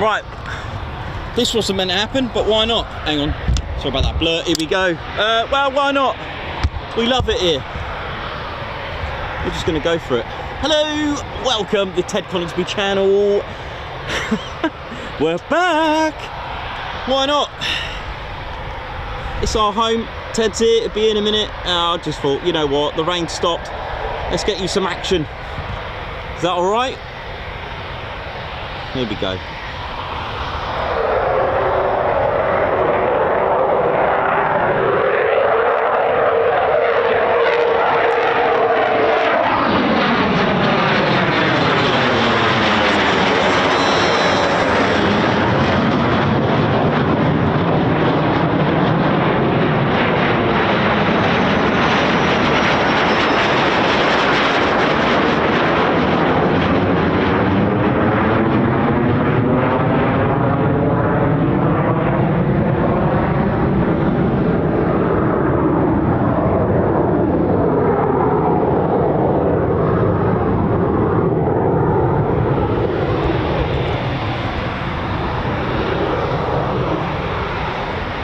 Right, this wasn't meant to happen, but why not? Hang on, sorry about that blur, here we go. Well, why not? We love it here. We're just gonna go for it. Hello, welcome to the Ted Coningsby channel. We're back. Why not? It's our home. Ted's here, it'll be in a minute. I just thought, you know what, the rain stopped. Let's get you some action. Is that all right? Here we go.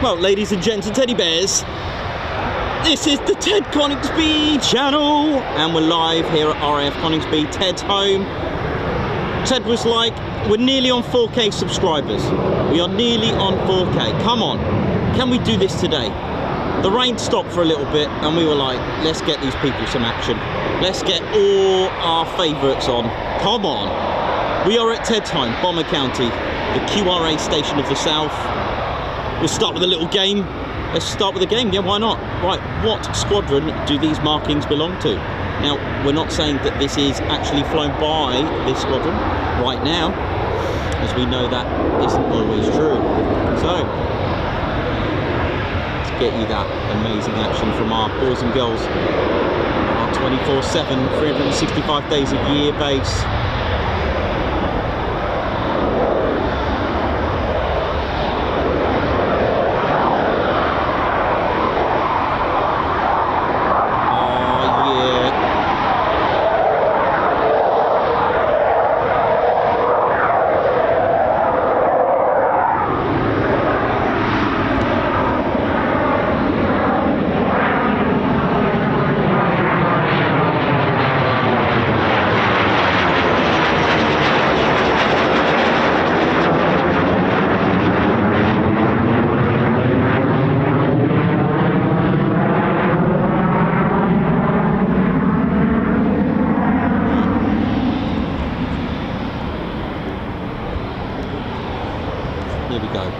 Well, ladies and gents and teddy bears, this is the Ted Coningsby channel, and we're live here at RAF Coningsby, Ted's home. Ted was like, we're nearly on 4K subscribers. We are nearly on 4K. Come on, can we do this today? The rain stopped for a little bit, and we were like, let's get these people some action. Let's get all our favourites on. Come on. We are at Ted's home, Bomber County, the QRA Station of the South. We'll start with a little game. Let's start with a game, yeah, why not? Right, what squadron do these markings belong to? Now, we're not saying that this is actually flown by this squadron right now, as we know that isn't always true. So, let's get you that amazing action from our boys and girls on our 24/7, 365 days a year base. Here we go.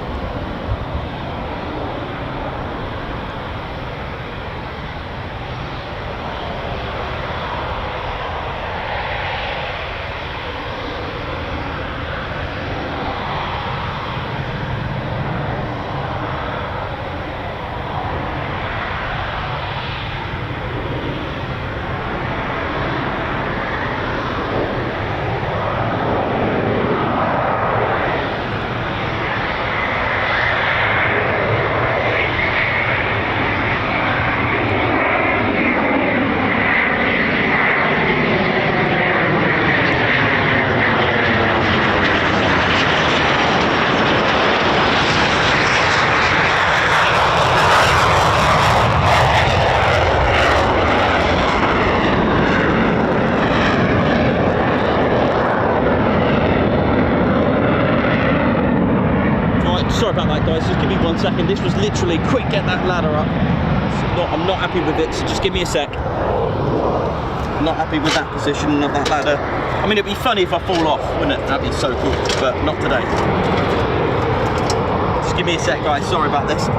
Sorry about that, guys, just give me 1 second. This was literally quick, get that ladder up. I'm not happy with it, so just give me a sec. I'm not happy with that position of that ladder. I mean, it'd be funny if I fall off, wouldn't it? That'd be so cool, but not today. Just give me a sec, guys, sorry about this.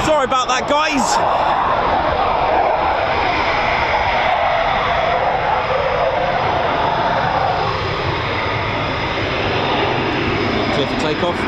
Sorry about that, guys. Clear for takeoff.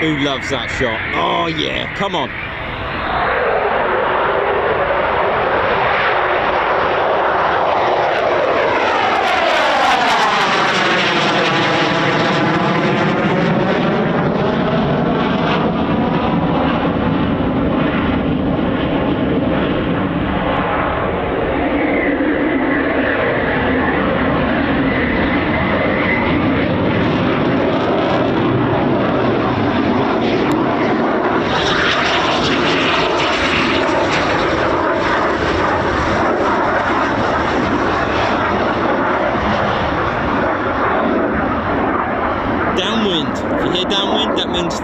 Who loves that shot? Oh yeah, come on.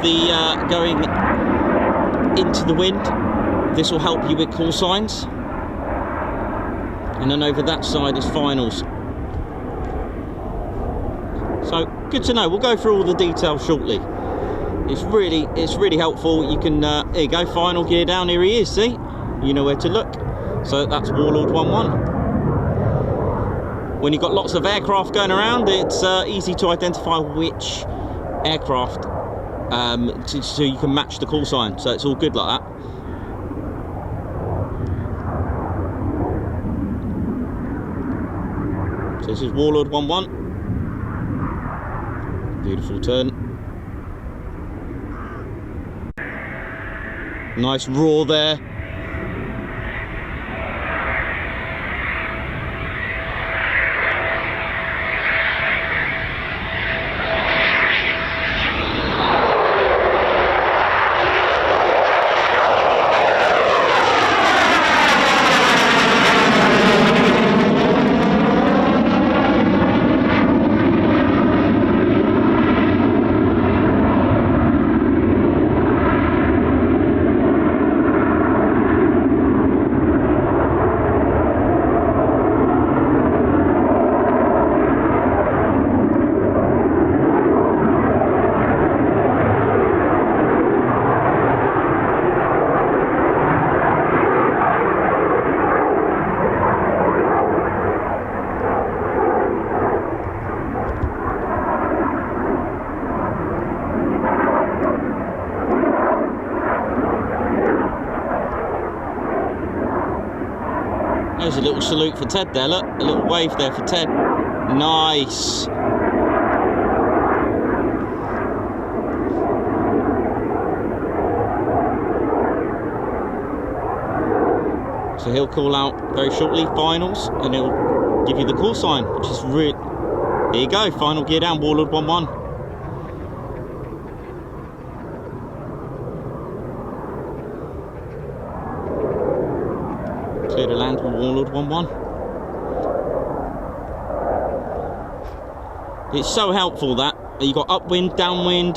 The going into the wind, this will help you with call signs, and then over that side is finals. So good to know. We'll go through all the details shortly. It's really helpful. You can here you go, final gear down. Here he is. See, you know where to look. So that's Warlord 1-1. When you've got lots of aircraft going around, it's easy to identify which aircraft. So you can match the call sign, so it's all good like that. So this is Warlord 1-1. Beautiful turn. Nice roar there. There's a little salute for Ted there, look, a little wave there for Ted. Nice. So he'll call out very shortly, finals, and he'll give you the call sign, which is really... Here you go, final gear down, Warlord 1-1. Clear to land with Warlord 1-1. It's so helpful that you've got upwind, downwind,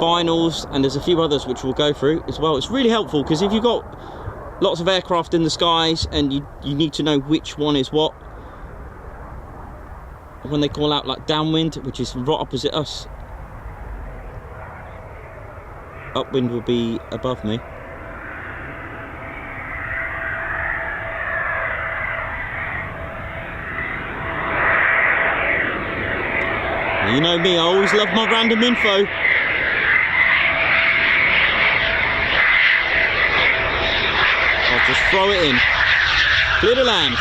finals, and there's a few others which we'll go through as well. It's really helpful because if you've got lots of aircraft in the skies and you need to know which one is what, when they call out like downwind, which is right opposite us, upwind will be above me. You know me, I always love my random info. I'll just throw it in. Clear to land.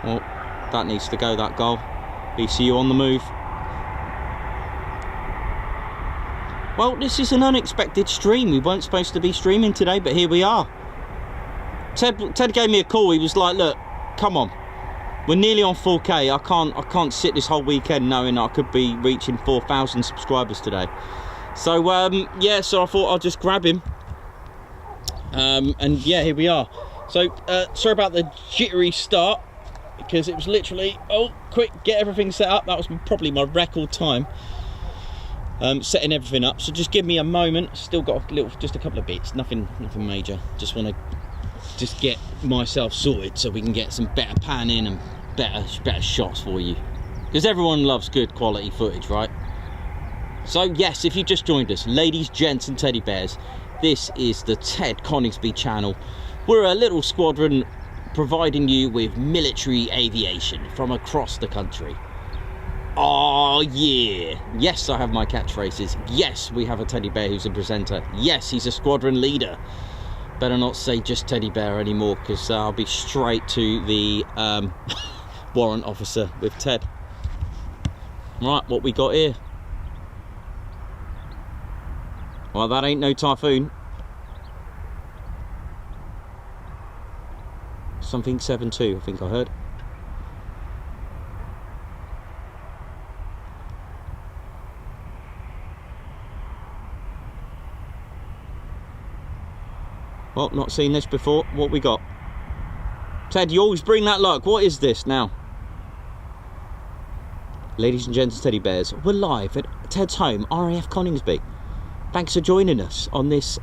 Oh, that needs to go, that goal. ECU on the move. Well, this is an unexpected stream. We weren't supposed to be streaming today, but here we are. Ted gave me a call. He was like, look, come on. We're nearly on 4K. I can't sit this whole weekend knowing I could be reaching 4,000 subscribers today. So, yeah, so I thought I'll just grab him. And yeah, here we are. So, sorry about the jittery start, because it was literally, oh, quick, get everything set up. That was probably my record time, setting everything up. So just give me a moment. Still got just a couple of bits, nothing major. Just want to just get myself sorted so we can get some better panning and better shots for you, because everyone loves good quality footage, right? So yes, if you just joined us, ladies, gents and teddy bears, this is the Ted Coningsby channel. We're a little squadron providing you with military aviation from across the country. Oh yeah, yes, I have my catchphrases. Yes, we have a teddy bear who's a presenter. Yes, he's a squadron leader. Better not say just teddy bear anymore, because I'll be straight to the warrant officer with Ted. Right, what we got here? Well, that ain't no Typhoon. Something 7.2, I think I heard. Well, not seen this before. What we got? Ted, you always bring that luck. What is this now? Ladies and gents, teddy bears, we're live at Ted's home, RAF Coningsby. Thanks for joining us on this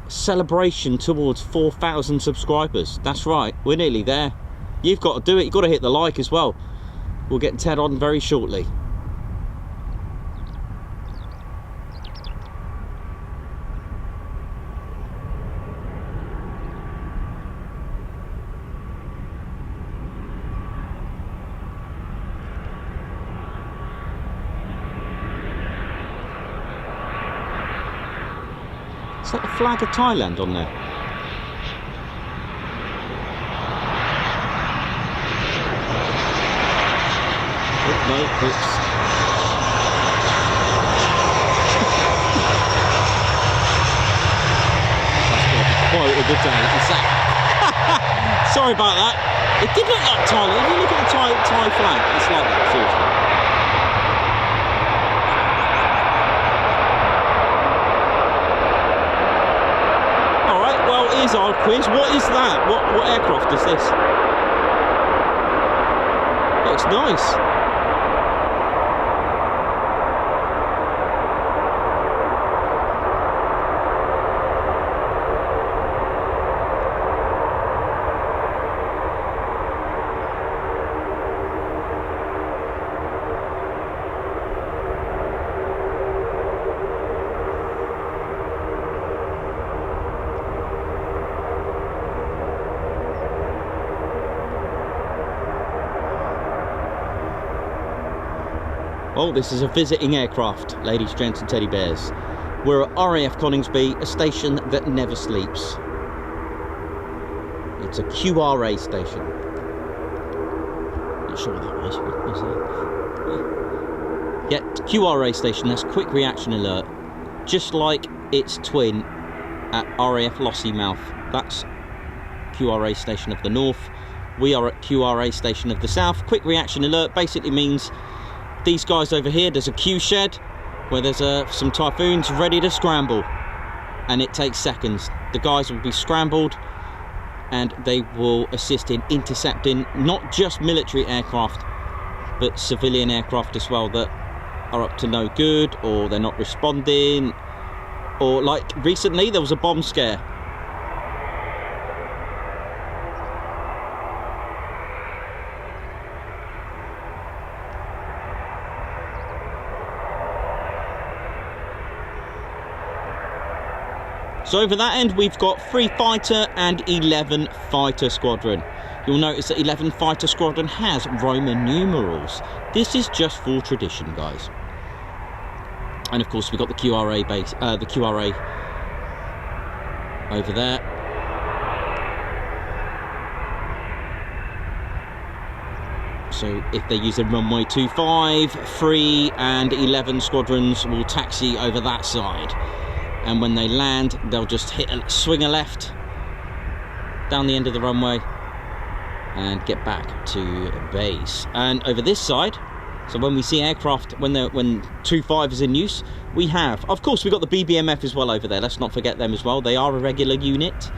celebration towards 4,000 subscribers. That's right, we're nearly there. You've got to do it. You've got to hit the like as well. We'll get Ted on very shortly. Is that the flag of Thailand on there? Oh, no, oops. That's got the quote of the day, is that? Sorry about that. It did look like Thailand. If you look at the Thai flag, it's like that, seriously. Here's our quiz. What is that? What aircraft is this? Looks nice. Oh, this is a visiting aircraft, ladies, gents and teddy bears. We're at RAF Coningsby, a station that never sleeps. It's a QRA station. Not sure what that was. What was that? Yeah, QRA station, that's quick reaction alert. Just like its twin at RAF Lossiemouth. That's QRA station of the north. We are at QRA station of the south. Quick reaction alert basically means these guys over here, there's a Q shed where there's some Typhoons ready to scramble, and it takes seconds. The guys will be scrambled and they will assist in intercepting not just military aircraft but civilian aircraft as well that are up to no good, or they're not responding, or like recently there was a bomb scare. So over that end we've got 3 fighter and 11 fighter squadron. You'll notice that 11 fighter squadron has Roman numerals. This is just for tradition, guys. And of course we've got the QRA base, the QRA over there. So if they use a runway 25, 3 and 11 squadrons will taxi over that side. And when they land, they'll just swing a left down the end of the runway and get back to base. And over this side, so when we see aircraft, when 2.5 is in use, we have, of course, we've got the BBMF as well over there. Let's not forget them as well. They are a regular unit.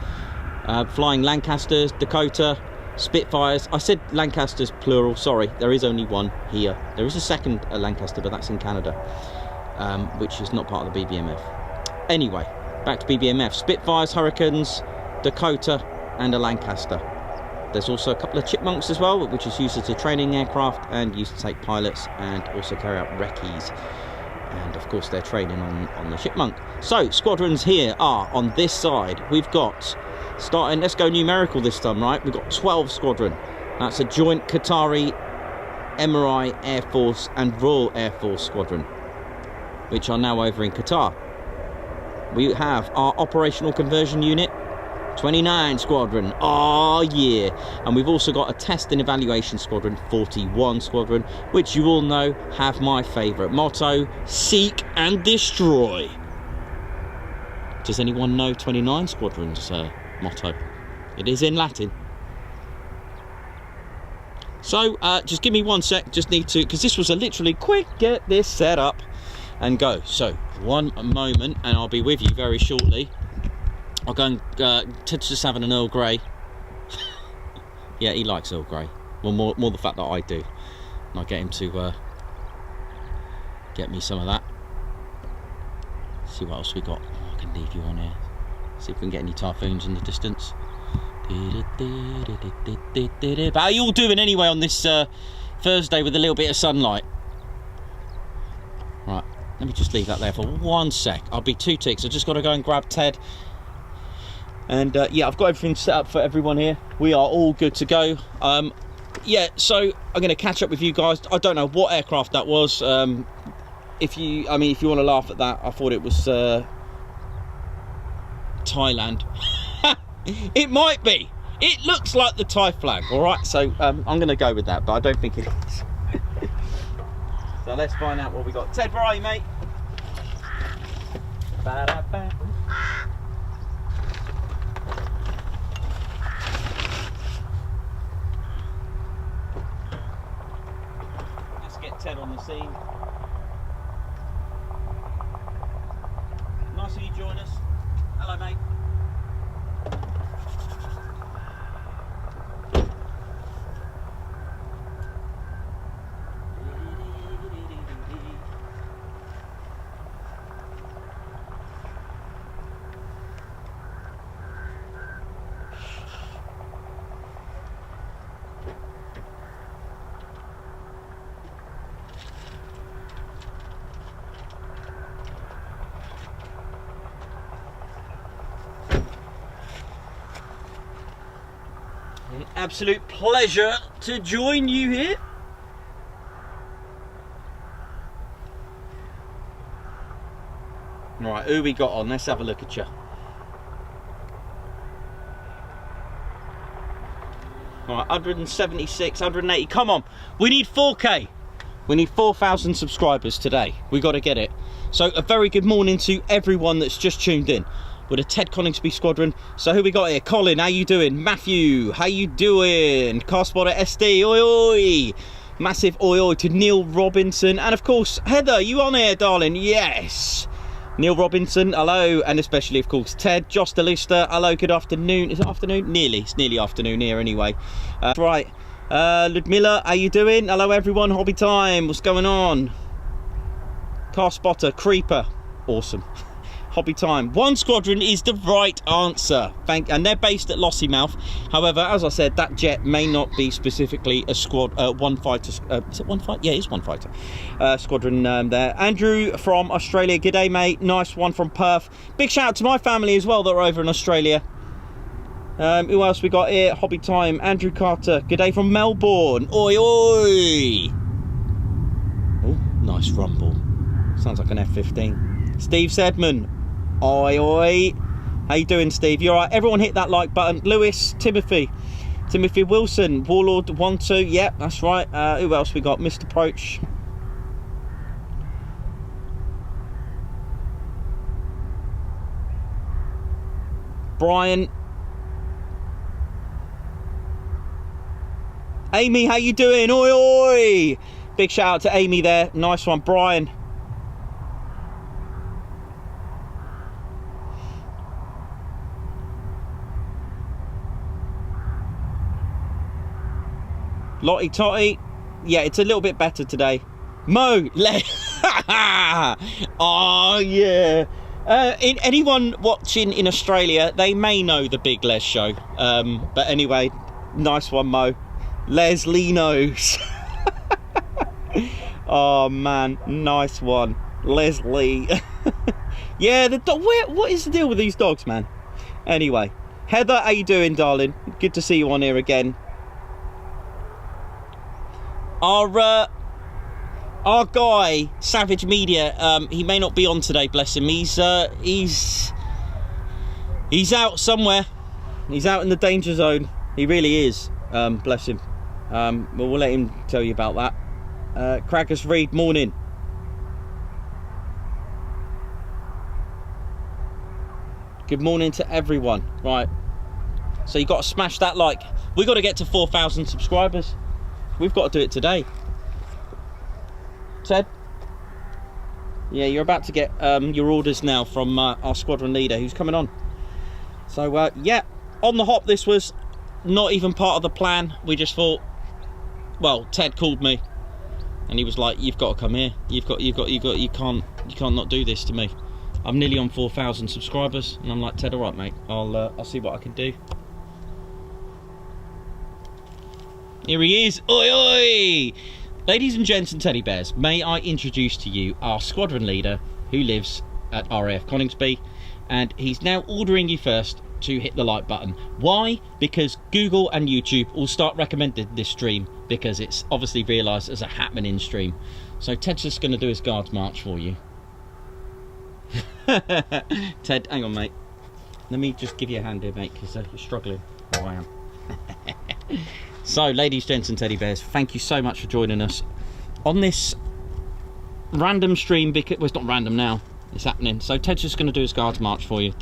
Flying Lancasters, Dakota, Spitfires. I said Lancasters plural, sorry. There is only one here. There is a second Lancaster, but that's in Canada, which is not part of the BBMF. Anyway, back to BBMF. Spitfires, Hurricanes, Dakota, and a Lancaster. There's also a couple of Chipmunks as well, which is used as a training aircraft and used to take pilots and also carry out recce's. And of course they're training on the Chipmunk. So squadrons here are on this side. We've got, starting, let's go numerical this time, right? We've got 12 squadron. That's a joint Qatari, Emirati Air Force and Royal Air Force squadron, which are now over in Qatar. We have our operational conversion unit, 29 squadron, oh yeah. And we've also got a test and evaluation squadron, 41 squadron, which you all know have my favourite motto, seek and destroy. Does anyone know 29 squadron's motto? It is in Latin. So just give me 1 sec, just need to, because this was a literally quick get this set up and go. So 1 moment and I'll be with you very shortly. I'll go and Ted's just having an Earl Grey. Yeah, he likes Earl Grey. Well, more the fact that I do. And I'll get him to get me some of that. See what else we got. Oh, I can leave you on here. See if we can get any typhoons in the distance. But how are you all doing anyway on this Thursday with a little bit of sunlight? Right, let me just leave that there for 1 sec. I'll be 2 ticks. I've just got to go and grab Ted. And yeah, I've got everything set up for everyone here. We are all good to go. Yeah, so I'm going to catch up with you guys. I don't know what aircraft that was. If you want to laugh at that, I thought it was Thailand. It might be. It looks like the Thai flag. All right, so I'm going to go with that, but I don't think it is. So let's find out what we got. Ted, where are you, mate? Ba-da-ba. Ted on the scene. Nice of you join us. Hello, mate. Absolute pleasure to join you here. Right, who we got on? Let's have a look at you. Right, 176, 180. Come on, we need 4K. We need 4,000 subscribers today. We got to get it. So a very good morning to everyone that's just tuned in with a Ted Coningsby squadron. So who we got here? Colin, how you doing? Matthew, how you doing? Car Spotter SD, oi oi. Massive oi oi to Neil Robinson. And of course, Heather, you on here, darling? Yes. Neil Robinson, hello. And especially, of course, Ted. Josh DeLister, hello, good afternoon. Is it afternoon? Nearly. It's nearly afternoon here anyway. Right. Ludmilla, how you doing? Hello, everyone. Hobby time. What's going on? Car Spotter, Creeper. Awesome. Hobby time. 1 squadron is the right answer. And they're based at Lossiemouth. However, as I said, that jet may not be specifically a one fighter. Is it one fighter? Yeah, it's one fighter. Squadron there. Andrew from Australia. G'day, mate. Nice one from Perth. Big shout out to my family as well that are over in Australia. Who else we got here? Hobby time. Andrew Carter. G'day from Melbourne. Oi, oi. Oh, nice rumble. Sounds like an F-15. Steve Sedman. Oi, oi. How you doing, Steve? You alright? Everyone hit that like button. Lewis, Timothy Wilson, Warlord 12. Yep, that's right. Who else we got? Mr. Approach. Brian. Amy, how you doing? Oi, oi. Big shout out to Amy there. Nice one, Brian. Lottie Totty, yeah, it's a little bit better today. Mo, oh yeah, Anyone watching in Australia, they may know the Big Les show. But anyway, nice one, Mo. Leslie knows. Oh man, nice one, Leslie. Yeah, the dog. What is the deal with these dogs, man? Anyway, Heather, how you doing, darling? Good to see you on here again. Our guy, Savage Media, he may not be on today, bless him. He's out somewhere. He's out in the danger zone. He really is. Bless him. We'll let him tell you about that. Crackers Reed, morning. Good morning to everyone. Right, so you got to smash that like. We got to get to 4,000 subscribers. We've got to do it today. Ted? Yeah, you're about to get your orders now from our squadron leader who's coming on. So yeah, on the hop. This was not even part of the plan. We just thought, well, Ted called me and he was like, you've got to come here. You can't not do this to me. I'm nearly on 4,000 subscribers, and I'm like, Ted, all right, mate. I'll see what I can do. Here he is. Oi, oi! Ladies and gents and teddy bears, may I introduce to you our squadron leader who lives at RAF Coningsby, and he's now ordering you first to hit the like button. Why? Because Google and YouTube will start recommending this stream because it's obviously realised as a happening stream. So Ted's just going to do his guards march for you. Ted, hang on, mate. Let me just give you a hand here, mate, because you're struggling. Oh, I am. So, ladies, gents and teddy bears, thank you so much for joining us on this random stream. Because, well, it's not random now. It's happening. So Ted's just going to do his guards march for you.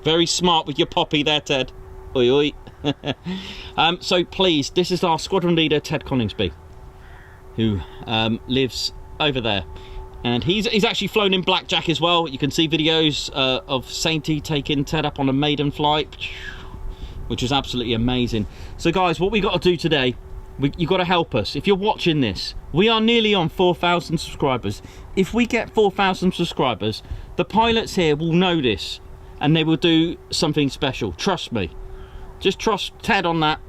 Very smart with your poppy there, Ted. Oi, oi. So please, this is our squadron leader, Ted Coningsby, who lives over there. And he's actually flown in blackjack as well. You can see videos of Sainty taking Ted up on a maiden flight, which was absolutely amazing. So guys, what we got to do today, you got to help us. If you're watching this, we are nearly on 4,000 subscribers. If we get 4,000 subscribers, the pilots here will know this and they will do something special. Trust me. Just trust Ted on that.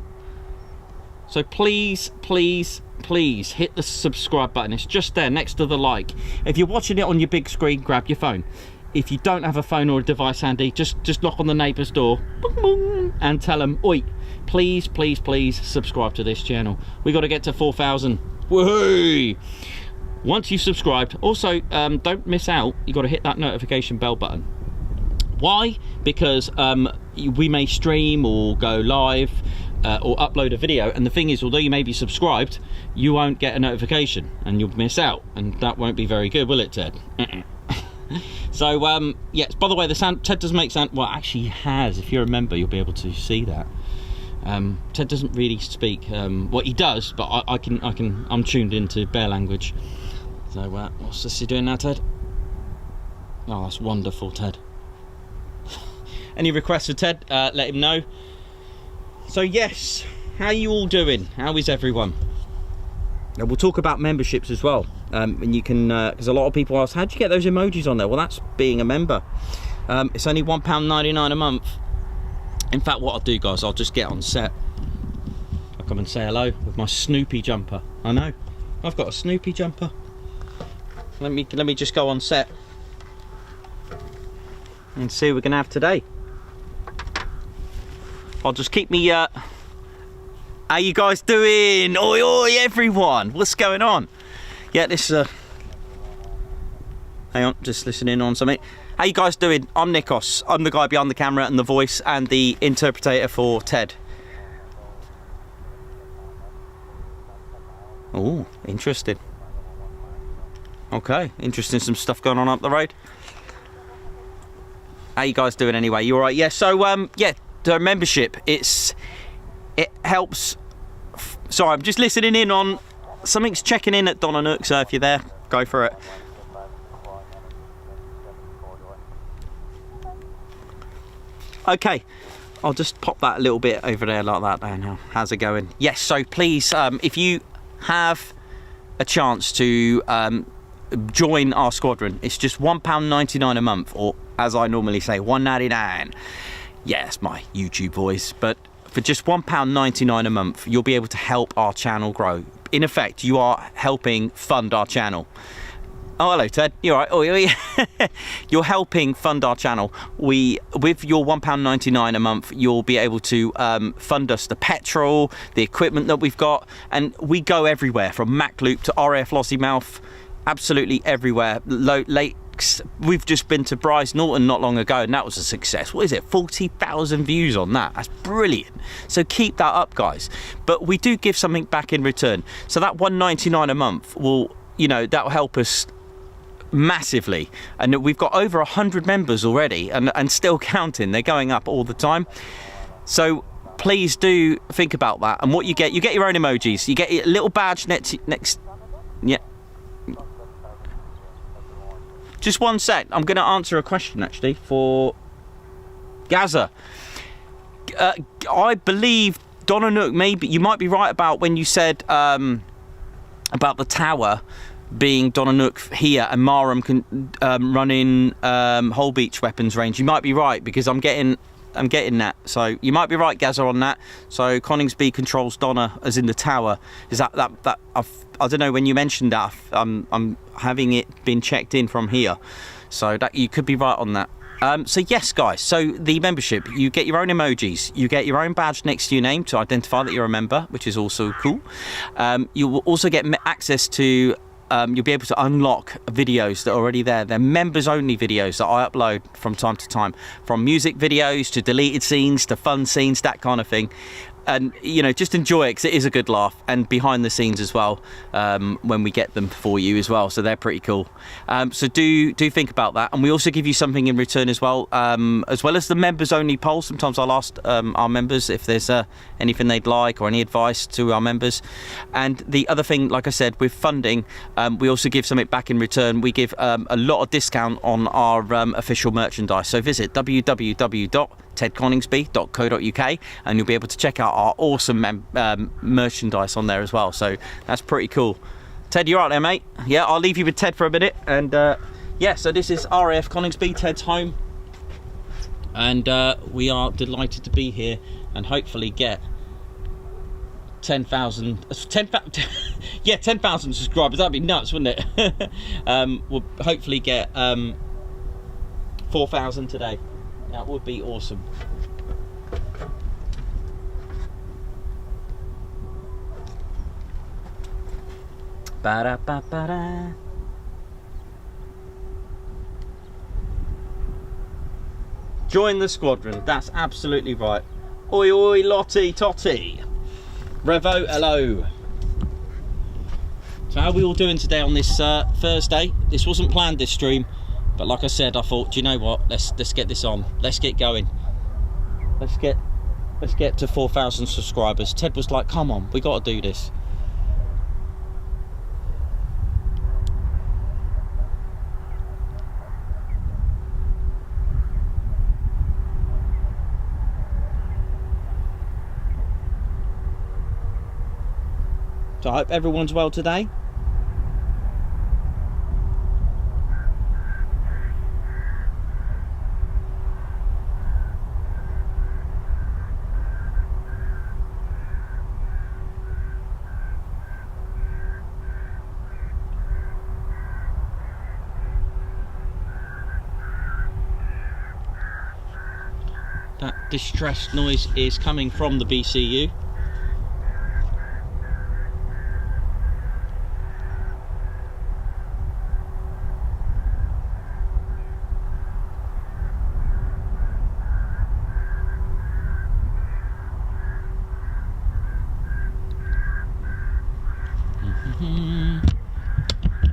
So please, please, please hit the subscribe button. It's just there next to the like. If you're watching it on your big screen, grab your phone. If you don't have a phone or a device handy, just knock on the neighbour's door and tell them, oi, please, please, please subscribe to this channel. We got to get to 4,000. Woohoo! Once you've subscribed, also don't miss out. You got to hit that notification bell button. Why? Because we may stream or go live or upload a video, and the thing is, although you may be subscribed, you won't get a notification and you'll miss out, and that won't be very good, will it, Ted? So yes, by the way, the sound, Ted does make sound, well, actually he has. If you remember, you'll be able to see that. Ted doesn't really speak, well, he does, but I'm tuned into bear language. So what's this he doing now, Ted? Oh, that's wonderful, Ted. Any requests for Ted, let him know. So yes, how are you all doing? How is everyone? And we'll talk about memberships as well. And you can, because a lot of people ask, how'd you get those emojis on there? Well, that's being a member. It's only £1.99 a month. In fact, what I'll do, guys, I'll just get on set. I'll come and say hello with my Snoopy jumper. I know, I've got a Snoopy jumper. Let me just go on set and see what we're gonna have today. I'll just keep me. How you guys doing? Oi, oi, everyone! What's going on? Yeah, this. Hang on, just listening on something. How you guys doing? I'm Nikos. I'm the guy behind the camera and the voice and the interpreter for Ted. Oh, interesting. Okay, interesting. Some stuff going on up the road. How you guys doing anyway? You all right? Yeah. So yeah, the membership. It helps. Sorry, I'm just listening in on something's checking in at Donna Nook. So if you're there, go for it. Okay, I'll just pop that a little bit over there like that there now. How's it going? Yes, so please, if you have a chance to join our squadron. It's just £1.99 a month, or as I normally say, £1.99. Yeah, it's my YouTube voice, but for just £1.99 a month, you'll be able to help our channel grow. In effect, you are helping fund our channel. Oh, hello, Ted. You all right? Oh, yeah. You're helping fund our channel. With your £1.99 a month, you'll be able to fund us the petrol, the equipment that we've got, and we go everywhere, from Mac Loop to RAF Lossiemouth, absolutely everywhere. Lakes. We've just been to Bryce Norton not long ago, and that was a success. What is it? 40,000 views on that. That's brilliant. So keep that up, guys. But we do give something back in return. So that £1.99 a month will, you know, that'll help us massively, and we've got over 100 members already, and still counting. They're going up all the time. So please do think about that. And what you get your own emojis. You get a little badge next. Yeah. Just one sec. I'm going to answer a question actually for Gaza. I believe Donna Nook. Maybe you might be right about when you said about the tower being Donna Nook here and Marham can running Whole Beach weapons range. You might be right, because I'm getting that. So you might be right, Gaza, on that. So Coningsby controls Donna as in the tower. Is that I don't know, when you mentioned that, I'm having it been checked in from here. So that you could be right on that. So yes, guys, so the membership, you get your own emojis, you get your own badge next to your name to identify that you're a member, which is also cool. You will also get access to you'll be able to unlock videos that are already there. They're members only videos that I upload from time to time, from music videos to deleted scenes to fun scenes, that kind of thing. And you know, just enjoy it, because it is a good laugh, and behind the scenes as well, when we get them for you as well, so they're pretty cool. So do think about that. And we also give you something in return as well as the members only poll. Sometimes I'll ask our members if there's anything they'd like, or any advice to our members. And the other thing, like I said, with funding, we also give something back in return. We give a lot of discount on our official merchandise. So visit www.tedconingsby.co.uk and you'll be able to check out our awesome merchandise on there as well. So that's pretty cool. Ted, you right there, mate? Yeah, I'll leave you with Ted for a minute. And yeah, so this is RAF Coningsby, Ted's home, and we are delighted to be here and hopefully get 10,000 subscribers. That'd be nuts, wouldn't it? We'll hopefully get 4,000 today. That would be awesome. Ba-da-ba-ba-da. Join the squadron. That's absolutely right. Oi oi Lottie Totty. Revo, hello. So how are we all doing today on this Thursday? This wasn't planned, this stream, but like I said, I thought, do you know what? Let's get this on. Let's get going. Let's get to 4,000 subscribers. Ted was like, come on, we got to do this. So I hope everyone's well today. That distressed noise is coming from the BCU.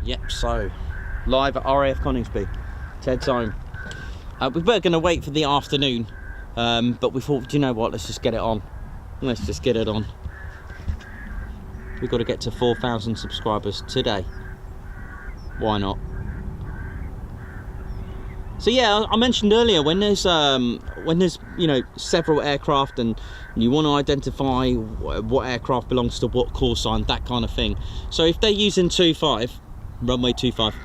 Yep, so live at RAF Coningsby, Ted's home. We were going to wait for the afternoon, but we thought, do you know what, let's just get it on. Let's just get it on. We've got to get to 4,000 subscribers today. Why not? So yeah, I mentioned earlier, when there's you know, several aircraft and you want to identify what aircraft belongs to what call sign, that kind of thing. So if they're using 2.5, runway 25.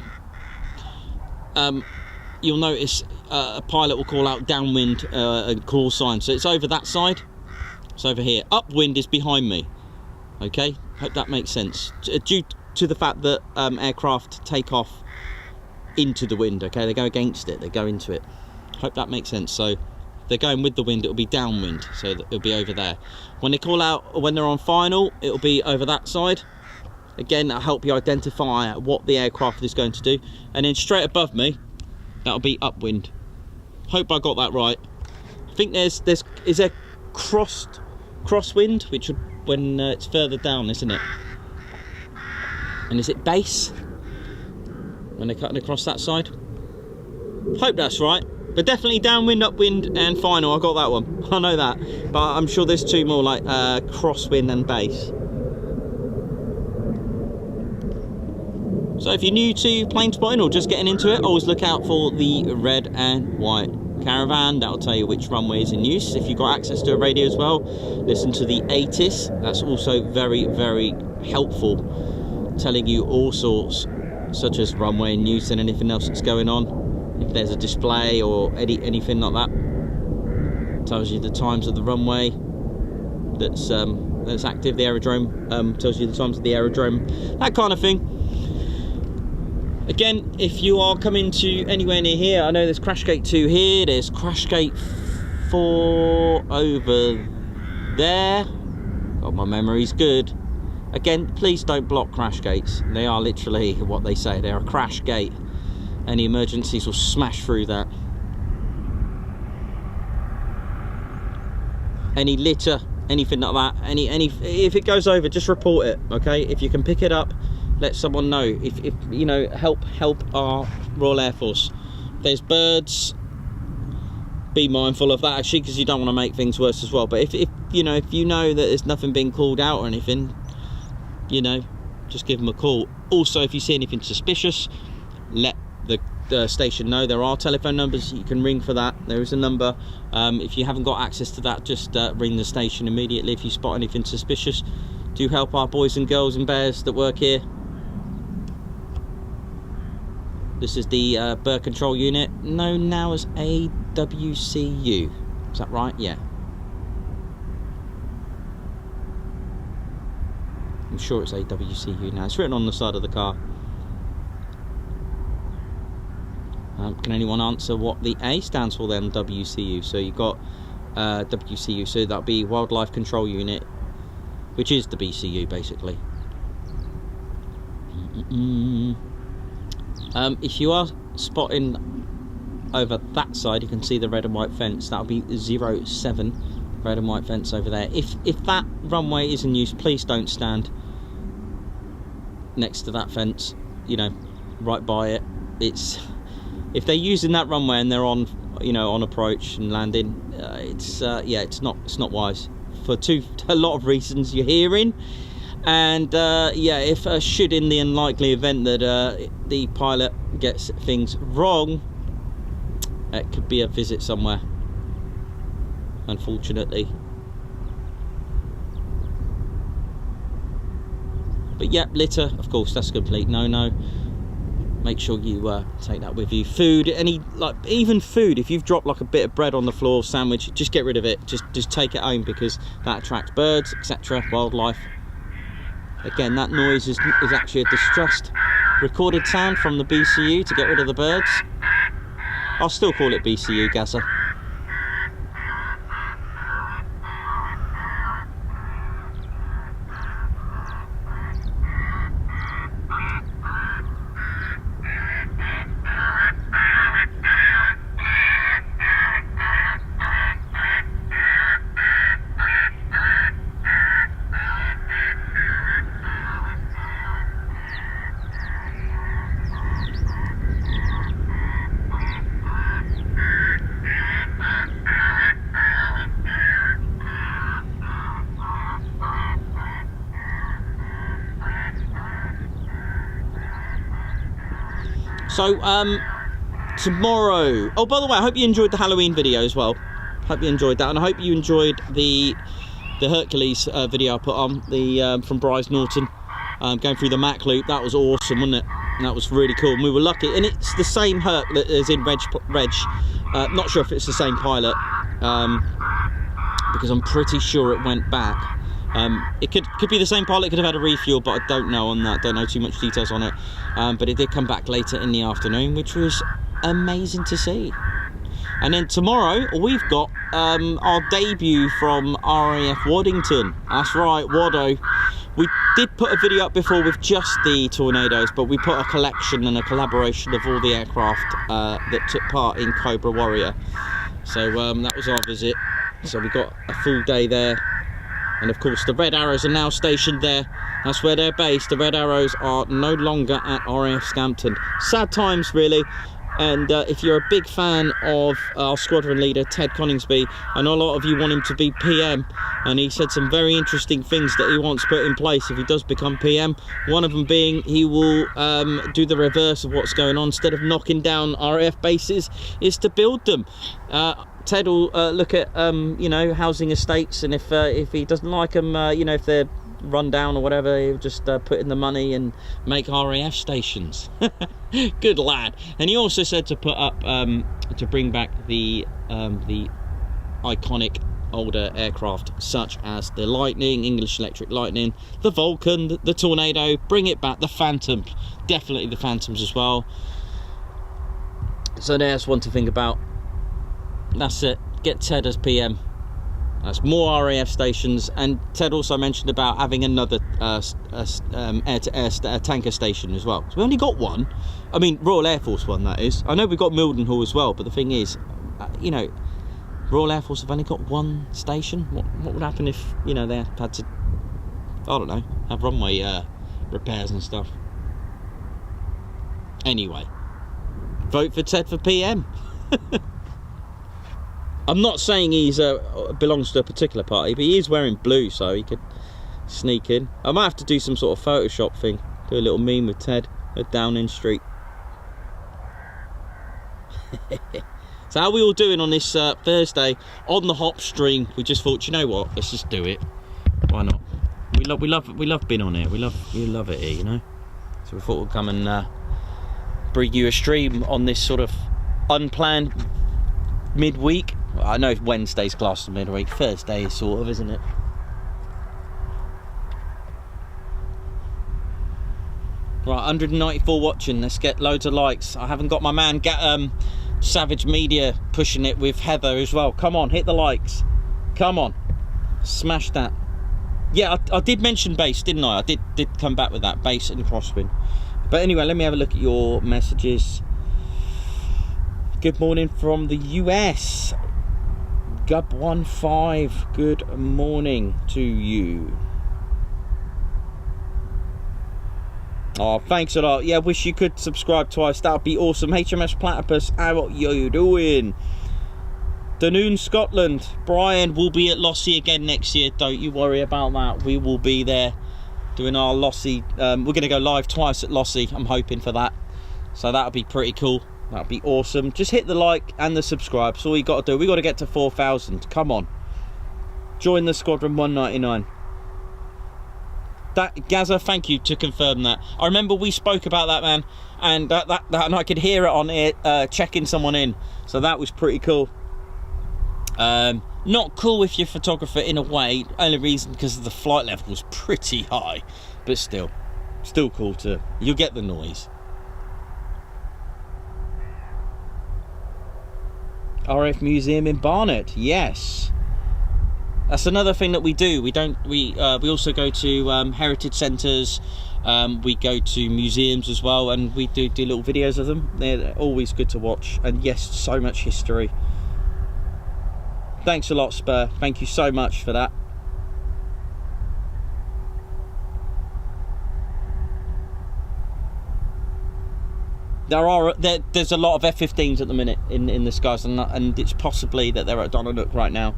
You'll notice a pilot will call out downwind and call sign. So it's over that side. It's over here. Upwind is behind me. Okay, hope that makes sense. Due to the fact that aircraft take off into the wind. Okay, they go against it. They go into it. Hope that makes sense. So they're going with the wind. It'll be downwind. So it'll be over there. When they call out, when they're on final, it'll be over that side. Again, that'll help you identify what the aircraft is going to do. And then straight above me, that'll be upwind. Hope I got that right. I think is there crosswind, which would, when it's further down, isn't it? And is it base when they're cutting across that side? Hope that's right. But definitely downwind, upwind, and final. I got that one. I know that. But I'm sure there's two more, like crosswind and base. So if you're new to plane spotting or just getting into it, always look out for the red and white caravan. That'll tell you which runway is in use. If you've got access to a radio as well, listen to the ATIS. That's also very, very helpful, telling you all sorts, such as runway in use and anything else that's going on. If there's a display or anything like that, tells you the times of the runway that's active. The aerodrome tells you the times of the aerodrome, that kind of thing. Again, if you are coming to anywhere near here, I know there's crash gate 2 here, there's crash gate 4 over there. God, my memory's good. Again, please don't block crash gates. They are literally what they say, they're a crash gate. Any emergencies will smash through that. Any litter, anything like that, if it goes over, just report it, okay? If you can pick it up, let someone know. If you know, help our Royal Air Force. If there's birds, be mindful of that actually, because you don't want to make things worse as well. But if you know that there's nothing being called out or anything, you know, just give them a call. Also, if you see anything suspicious, let the station know. There are telephone numbers you can ring for that. There is a number. If you haven't got access to that, just ring the station immediately if you spot anything suspicious. Do help our boys and girls and bears that work here. This is the bird control unit, known now as AWCU. Is that right? Yeah. I'm sure it's AWCU now. It's written on the side of the car. Can anyone answer what the A stands for then? WCU. So you've got WCU. So that'll be Wildlife Control Unit, which is the BCU basically. If you are spotting over that side, you can see the red and white fence. That'll be 07, red and white fence over there. If that runway is in use, please don't stand next to that fence, you know, right by it. It's, if they're using that runway and they're on, you know, on approach and landing, yeah, it's not wise for a lot of reasons you're hearing. And yeah, if should in the unlikely event that the pilot gets things wrong, it could be a visit somewhere, unfortunately. But yeah, litter, of course, that's a complete no-no. Make sure you take that with you. Food, even food, if you've dropped like a bit of bread on the floor, sandwich, just get rid of it. Just take it home, because that attracts birds, etc., wildlife. Again, that noise is actually a distressed recorded sound from the BCU to get rid of the birds. I'll still call it BCU, Gaza. So tomorrow, oh, by the way, I hope you enjoyed the Halloween video as well. Hope you enjoyed that, and I hope you enjoyed the Hercules video I put on, the from Bryce Norton, going through the Mac loop. That was awesome, wasn't it? That was really cool, and we were lucky. And it's the same Herc that is in Reg. Not sure if it's the same pilot, because I'm pretty sure it went back. It could be the same pilot, could have had a refuel, but I don't know on that, don't know too much details on it. But it did come back later in the afternoon, which was amazing to see. And then tomorrow we've got our debut from RAF Waddington. That's right, Waddo. We did put a video up before with just the Tornadoes, but we put a collection and a collaboration of all the aircraft that took part in Cobra Warrior. So that was our visit. So we got a full day there. And of course the Red Arrows are now stationed there. That's where they're based. The Red Arrows are no longer at RAF Scampton. Sad times, really. And if you're a big fan of our squadron leader, Ted Coningsby, I know a lot of you want him to be PM, and he said some very interesting things that he wants put in place if he does become PM. One of them being he will do the reverse of what's going on. Instead of knocking down RAF bases, is to build them. Ted will look at you know, housing estates, and if he doesn't like them, you know, if they're run down or whatever, he'll just put in the money and make RAF stations. Good lad. And he also said to put up to bring back the iconic older aircraft such as the Lightning, English Electric Lightning, the Vulcan, the Tornado, bring it back, the Phantom, definitely the Phantoms as well. So there's one to think about. That's it, get Ted as PM. That's more RAF stations. And Ted also mentioned about having another air-to-air tanker station as well. So we only got one. I mean, Royal Air Force one, that is. I know we've got Mildenhall as well, but the thing is, you know, Royal Air Force have only got one station. What would happen if, you know, they had to, I don't know, have runway repairs and stuff? Anyway, vote for Ted for PM. I'm not saying he's belongs to a particular party, but he is wearing blue, so he could sneak in. I might have to do some sort of Photoshop thing, do a little meme with Ted at Downing Street. So how are we all doing on this Thursday on the hop stream? We just thought, you know what, let's just do it. Why not? We love being on here. We love it here, you know. So we thought we'd come and bring you a stream on this sort of unplanned midweek. I know Wednesday's classed as midweek, Thursday is sort of, isn't it? Right, 194 watching, let's get loads of likes. I haven't got my man Savage Media pushing it with Heather as well. Come on, hit the likes. Come on, smash that. Yeah, I did mention base, didn't I? I did come back with that, base and crosswind. But anyway, let me have a look at your messages. Good morning from the US. Gub15, good morning to you. Oh, thanks a lot. Yeah, wish you could subscribe twice. That would be awesome. HMS Platypus, how are you doing? Dunoon, Scotland. Brian will be at Lossy again next year. Don't you worry about that. We will be there doing our Lossy. We're going to go live twice at Lossy. I'm hoping for that. So that'll be pretty cool. That'd be awesome. Just hit the like and the subscribe. That's all you got to do. We got to get to 4,000. Come on. Join the Squadron 199. That Gaza, thank you to confirm that. I remember we spoke about that, man, and and I could hear it on it checking someone in. So that was pretty cool. Not cool if you're a photographer in a way. Only reason because the flight level was pretty high, but still cool to. You'll get the noise. RAF Museum in Barnet, yes. That's another thing that we do. We also go to heritage centres. We go to museums as well, and we do little videos of them. They're always good to watch, and yes, so much history. Thanks a lot, Spur. Thank you so much for that. There's a lot of F-15s at the minute in the skies, and it's possibly that they're at Donanook right now.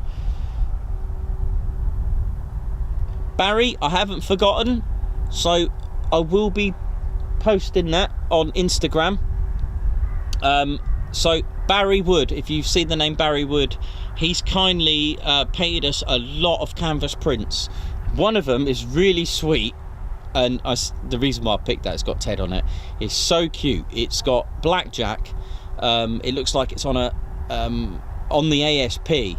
Barry, I haven't forgotten, so I will be posting that on Instagram. So Barry Wood, if you've seen the name Barry Wood, he's kindly paid us a lot of canvas prints. One of them is really sweet. and the reason why I picked that, it's got Ted on it. It's so cute. It's got blackjack. It looks like it's on a on the ASP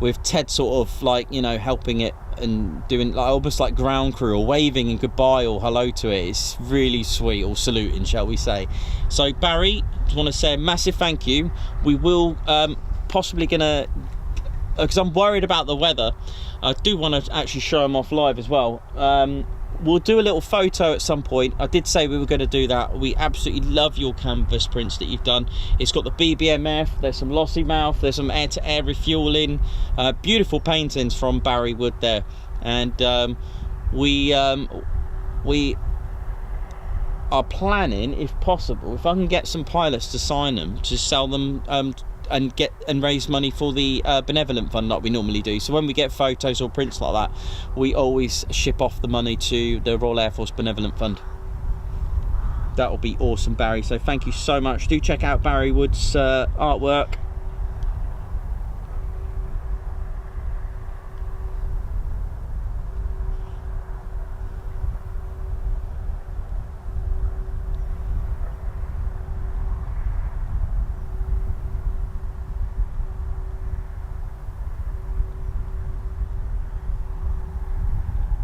with Ted sort of like, you know, helping it and doing like almost like ground crew or waving and goodbye or hello to it. It's really sweet, or saluting, shall we say. So Barry, just want to say a massive thank you. We will possibly gonna, because I'm worried about the weather, I do want to actually show them off live as well. We'll do a little photo at some point. I did say we were going to do that. We absolutely love your canvas prints that you've done. It's got the BBMF, there's some lossy mouth, there's some air-to-air refueling, beautiful paintings from Barry Wood there. And we are planning, if possible, if I can get some pilots to sign them, to sell them and raise money for the benevolent fund like we normally do. So when we get photos or prints like that, we always ship off the money to the Royal Air Force Benevolent Fund. That will be awesome, Barry. So thank you so much. Do check out Barry Wood's artwork.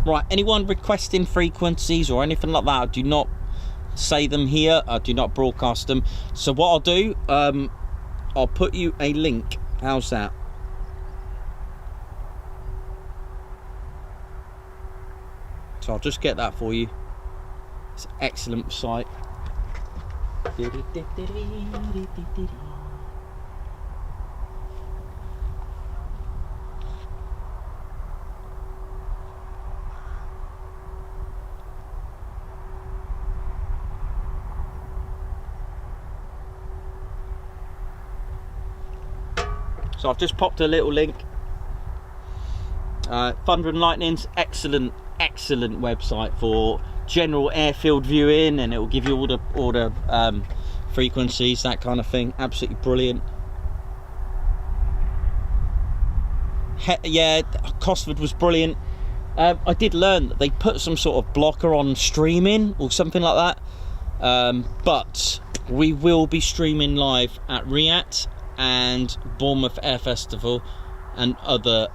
Right, anyone requesting frequencies or anything like that, I do not say them here. I do not broadcast them. So what I'll do, I'll put you a link. How's that? So I'll just get that for you. It's an excellent site. So I've just popped a little link. Thunder and Lightning's excellent website for general airfield viewing, and it will give you all the frequencies, that kind of thing. Absolutely brilliant. Yeah, Cosford was brilliant. I did learn that they put some sort of blocker on streaming or something like that, but we will be streaming live at RIAT and Bournemouth Air Festival and other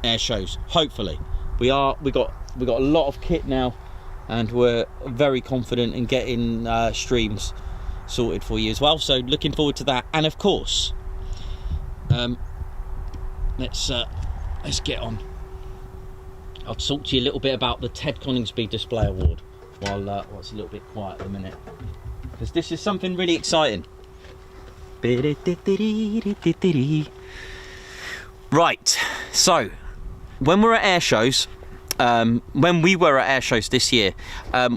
air shows. Hopefully, we got a lot of kit now, and we're very confident in getting streams sorted for you as well. So looking forward to that. And of course, let's get on. I'll talk to you a little bit about the Ted Coningsby Display Award while it's a little bit quiet at the minute, because this is something really exciting. Right, so when we're at air shows, when we were at air shows this year,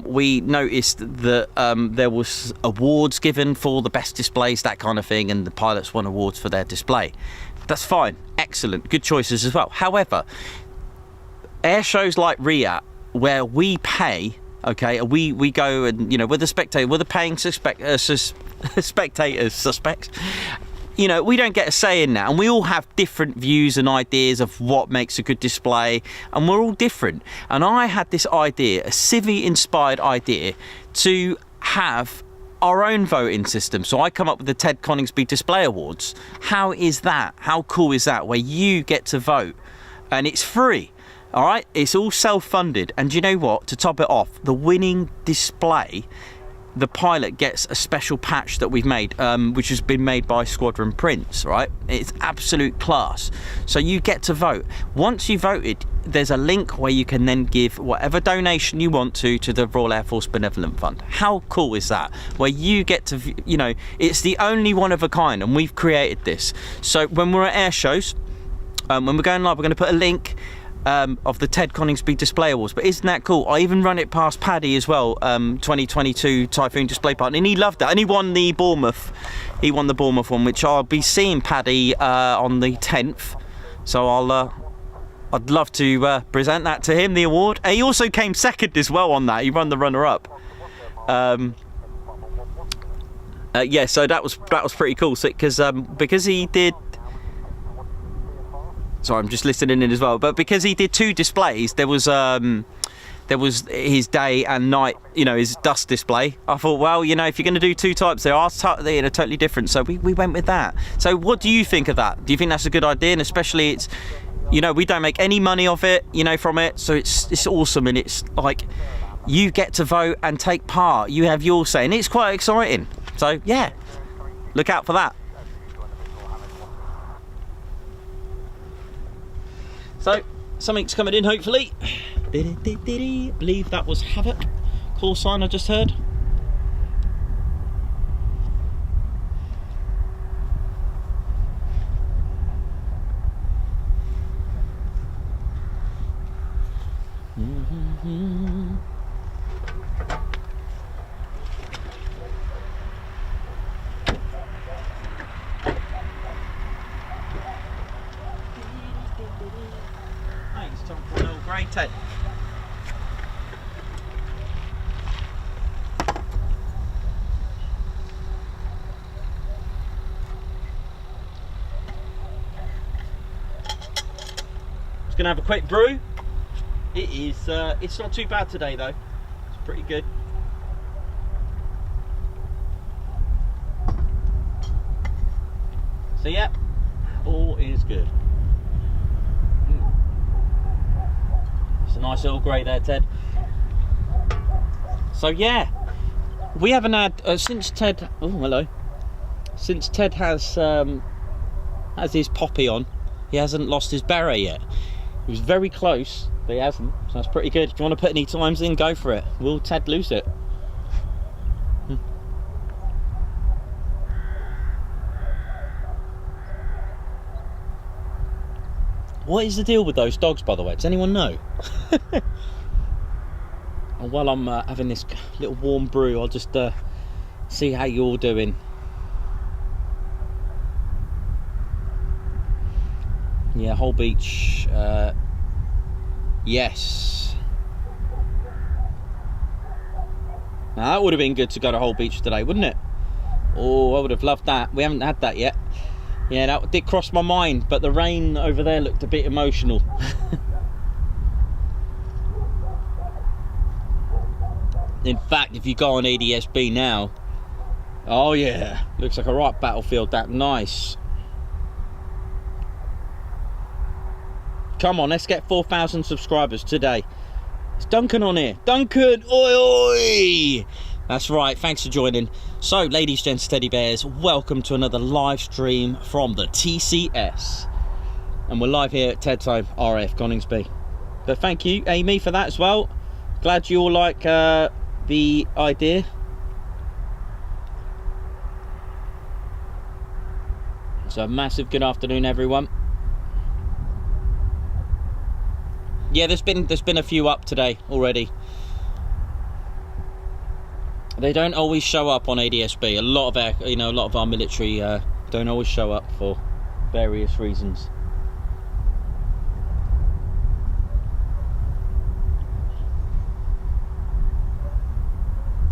we noticed that there was awards given for the best displays, that kind of thing, and the pilots won awards for their display. That's fine, excellent, good choices as well. However, air shows like RIAT, where we pay, okay, we go and, you know, we're the spectator, we're the paying spectators, suspects, you know, we don't get a say in that, and we all have different views and ideas of what makes a good display, and we're all different. And I had this idea, a civvy inspired idea, to have our own voting system. So I come up with the Ted Coningsby Display Awards. How is that? How cool is that? Where you get to vote, and it's free. All right, it's all self-funded, and do you know what? To top it off, the winning display, the pilot gets a special patch that we've made, which has been made by Squadron Prints, right? It's absolute class. So you get to vote. Once you voted, there's a link where you can then give whatever donation you want to the Royal Air Force Benevolent Fund. How cool is that? Where you get to, you know, it's the only one of a kind, and we've created this. So when we're at air shows, when we're going live, we're going to put a link of the Ted Coningsby Display Awards. But isn't that cool? I even run it past Paddy as well, 2022 Typhoon Display Partner, and he loved that, and he won the Bournemouth one, which I'll be seeing Paddy on the 10th. So I'd love to present that to him, the award. And he also came second as well on that. He won the runner-up. Yeah, so that was pretty cool. So because he did. Sorry, I'm just listening in as well. But because he did two displays, there was there was his day and night, you know, his dust display. I thought, well, you know, if you're going to do two types, they're totally different. So we went with that. So what do you think of that? Do you think that's a good idea? And especially it's, you know, we don't make any money off it, you know, from it. So it's awesome, and it's like you get to vote and take part. You have your say, and it's quite exciting. So yeah, look out for that. So something's coming in, hopefully. I believe that was Havoc. Call sign I just heard. It's time for an old grey Ted. Just gonna have a quick brew. It is. It's not too bad today though. It's pretty good. So yeah, all is good. It's a nice Earl Grey there, Ted. So yeah, we haven't had since Ted. Oh, hello. Since Ted has his poppy on, he hasn't lost his beret yet. He was very close, but he hasn't. So that's pretty good. If you want to put any times in, go for it. Will Ted lose it? What is the deal with those dogs, by the way? Does anyone know? And while I'm having this little warm brew, I'll just see how you're all doing. Yeah, Whole Beach. Yes. Now that would have been good to go to Whole Beach today, wouldn't it? Oh, I would have loved that. We haven't had that yet. Yeah, that did cross my mind, but the rain over there looked a bit emotional. In fact, if you go on ADSB now, oh yeah, looks like a right battlefield. That nice. Come on, let's get 4,000 subscribers today. It's Duncan on here. Duncan, oi oi! That's right, thanks for joining. So, ladies, gents, teddy bears, welcome to another live stream from the TCS. And we're live here at Ted's home, RAF Coningsby. So thank you, Amy, for that as well. Glad you all like the idea. So, massive good afternoon, everyone. Yeah, there's been a few up today already. They don't always show up on ADSB. A lot of our military don't always show up for various reasons.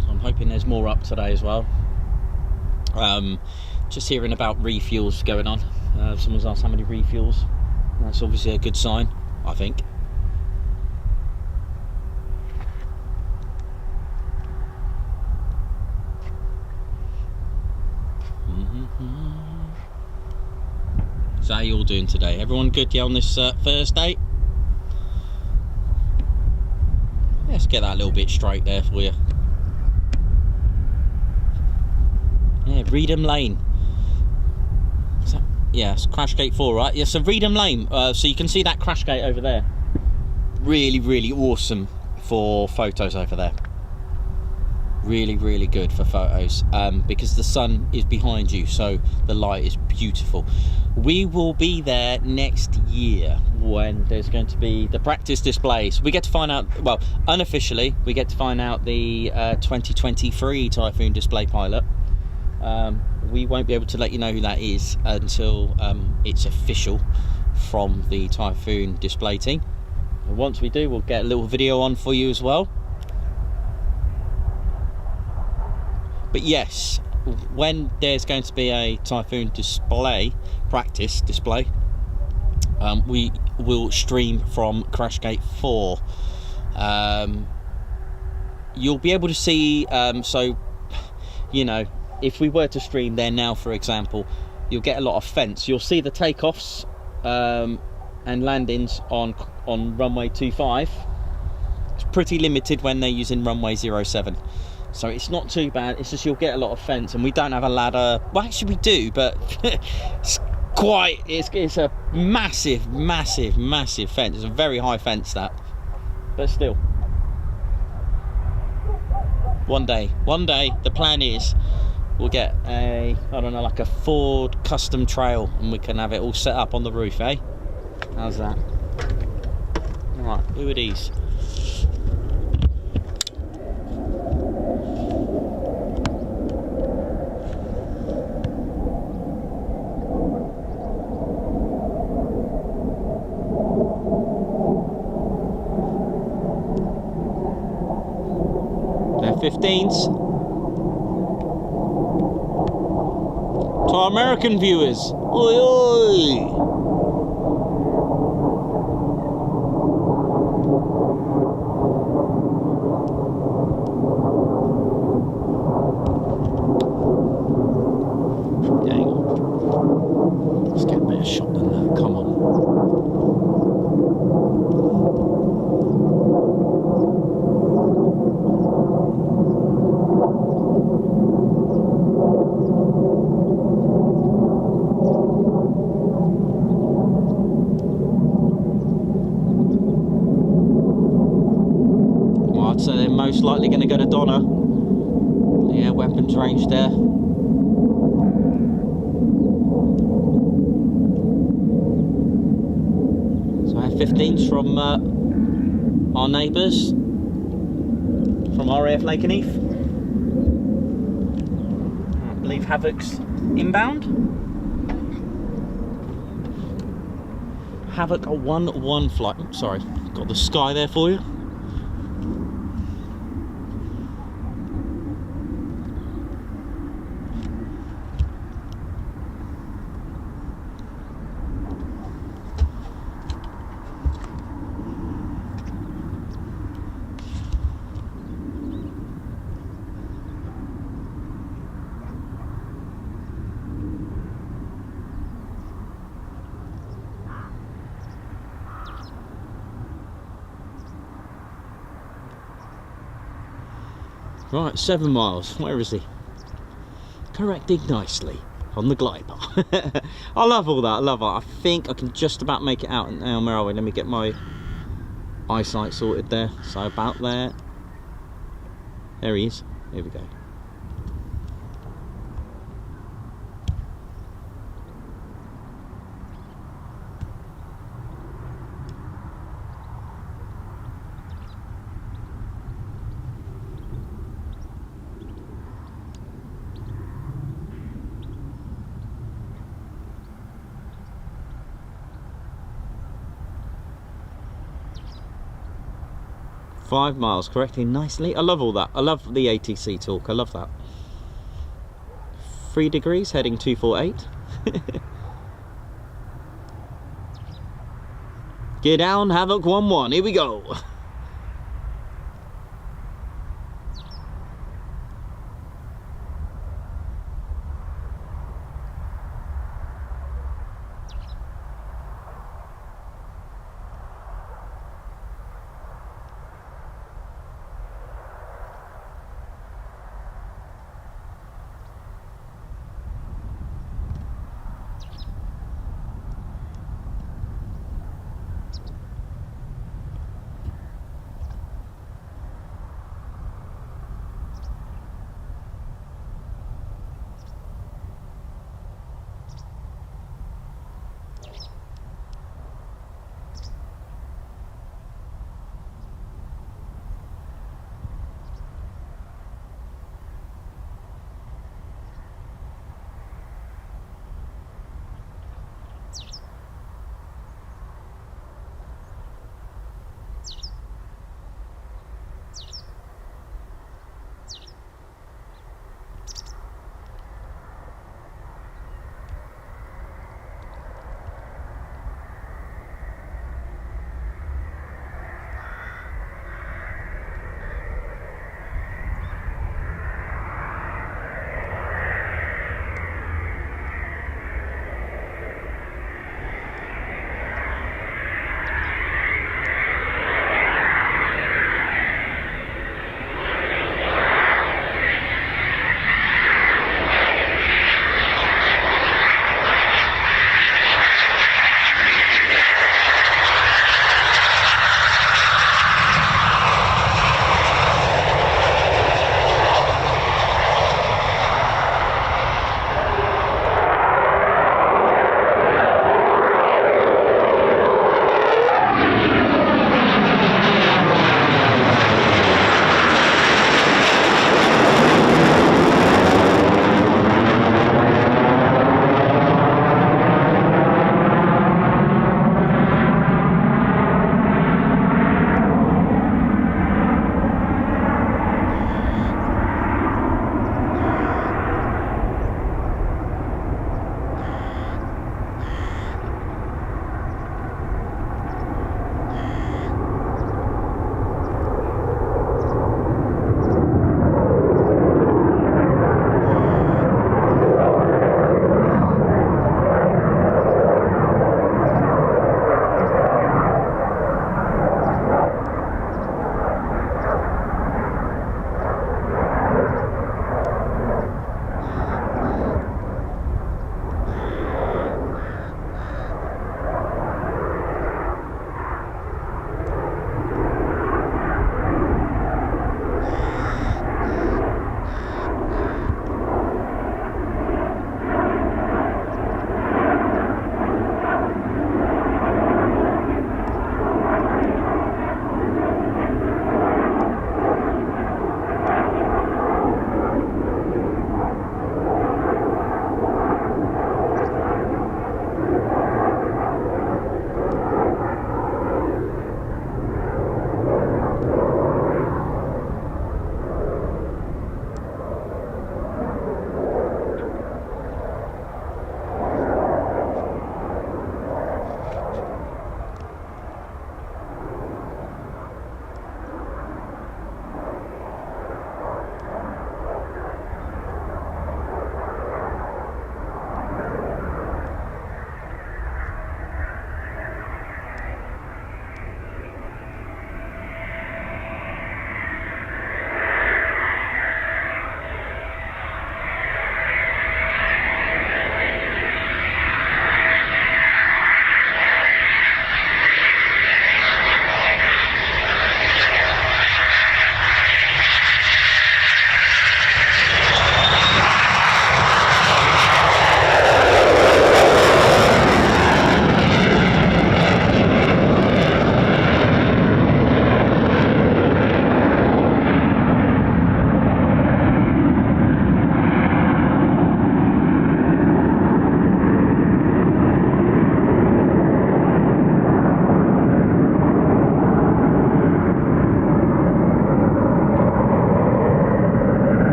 So I'm hoping there's more up today as well. Just hearing about refuels going on. Someone's asked how many refuels. That's obviously a good sign, I think. So how you all doing today? Everyone good, yeah, on this Thursday? Let's get that a little bit straight there for you. Yeah, Reedham Lane. So, yeah, it's crash gate 4, right? Yeah, so Reedham Lane. So you can see that crash gate over there. Really, really awesome for photos over there. Really, really good for photos because the sun is behind you, so the light is beautiful. We will be there next year when there's going to be the practice displays. We get to find out, well, unofficially, we get to find out the 2023 Typhoon display pilot. We won't be able to let you know who that is until it's official from the Typhoon display team. And once we do, we'll get a little video on for you as well. But yes, when there's going to be a Typhoon display, practice display, we will stream from Crashgate 4. You'll be able to see, so, you know, if we were to stream there now, for example, you'll get a lot of fence. You'll see the takeoffs and landings on runway 25. It's pretty limited when they're using runway 07. So it's not too bad. It's just you'll get a lot of fence, and we don't have a ladder. Well, actually we do, but it's a massive fence. It's a very high fence, that, but still. One day, the plan is we'll get a, I don't know, like a Ford custom trail, and we can have it all set up on the roof, eh? How's that? Alright, who are these? They're 15s. To our American viewers, oi oi! Let's get a better shot than that, come on. Well, I'd say they're most likely going to go to Donna. Yeah, weapons range there. F-15s from our neighbours from RAF Lakenheath. I believe Havoc's inbound. Havoc a 1-1 flight. Oops, sorry, got the sky there for you. Right, 7 miles. Where is he? Correcting nicely on the glide path. I love all that. I love it. I think I can just about make it out now. Where are we? Let me get my eyesight sorted there. So about there. There he is. Here we go. Five miles, correcting nicely. I love all that. I love the ATC talk. I love that. 3 degrees, heading 248. Get down, Havoc 1-1. Here we go.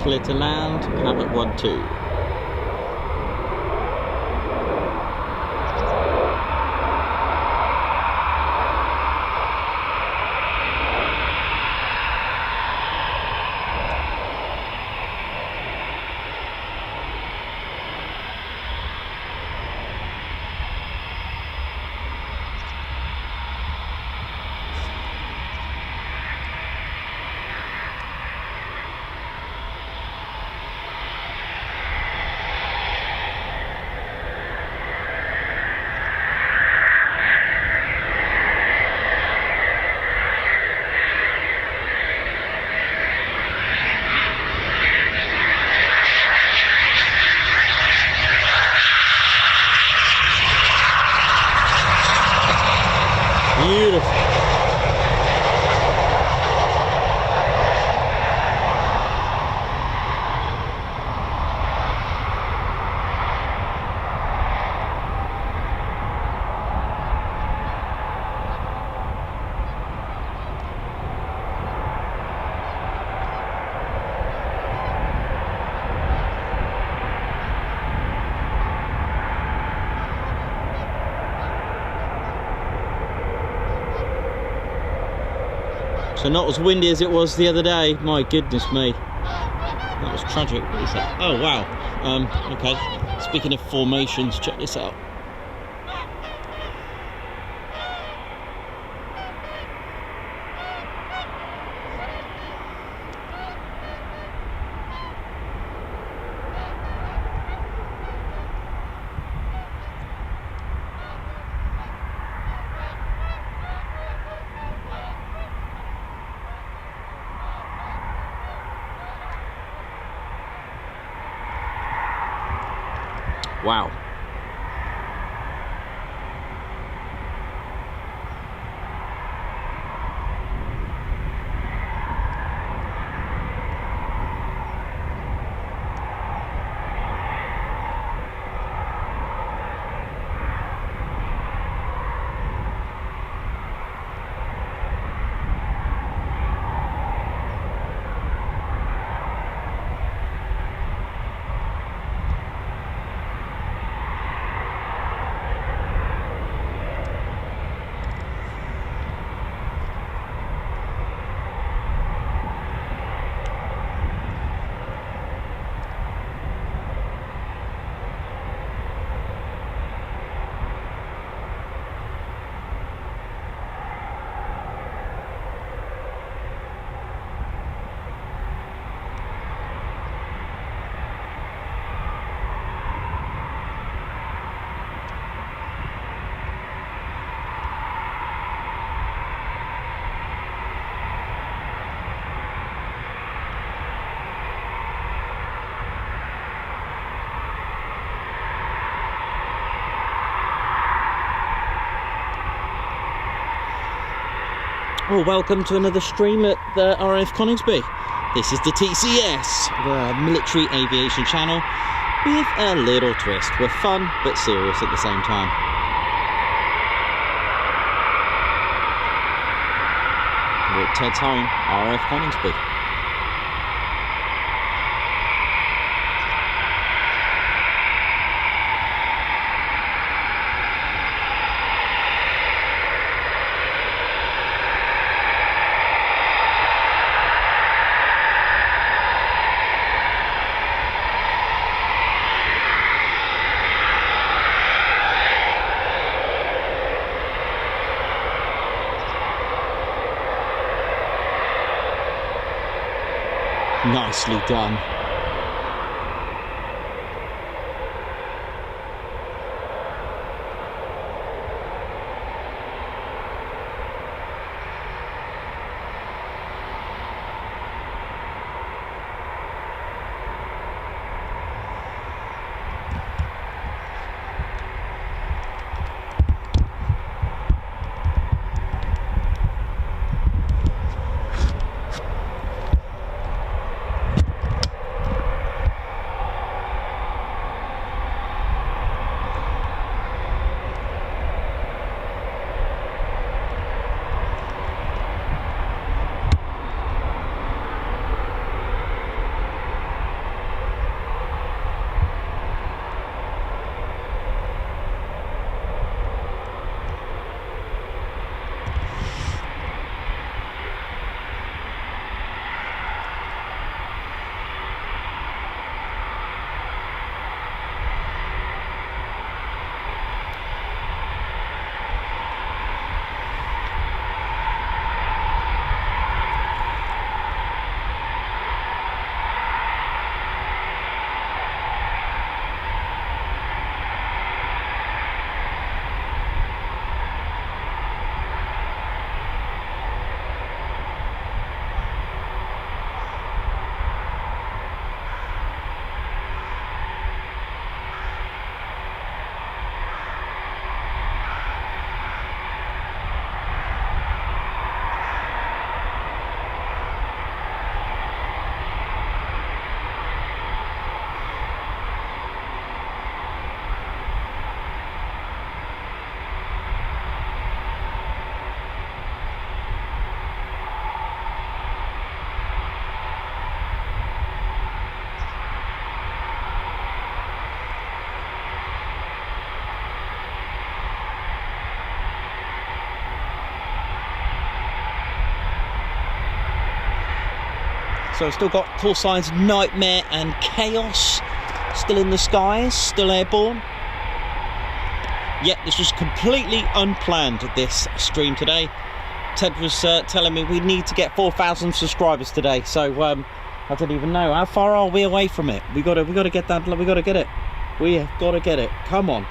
clear to land, have it 1-2. Beautiful. So not as windy as it was the other day. My goodness me, that was tragic. What is that? Oh wow. Okay, speaking of formations, check this out. Wow. Well, welcome to another stream at the RAF Coningsby. This is the TCS, the military aviation channel, with a little twist. We're fun but serious at the same time. We're at Ted's home, RAF Coningsby. Nicely done. So I've still got call signs Nightmare and Chaos still in the skies, still airborne. Yet this was completely unplanned, this stream today. Ted was telling me we need to get 4,000 subscribers today, so I don't even know how far are we away from it. We gotta get that. We gotta get it. We have got to get it. Come on.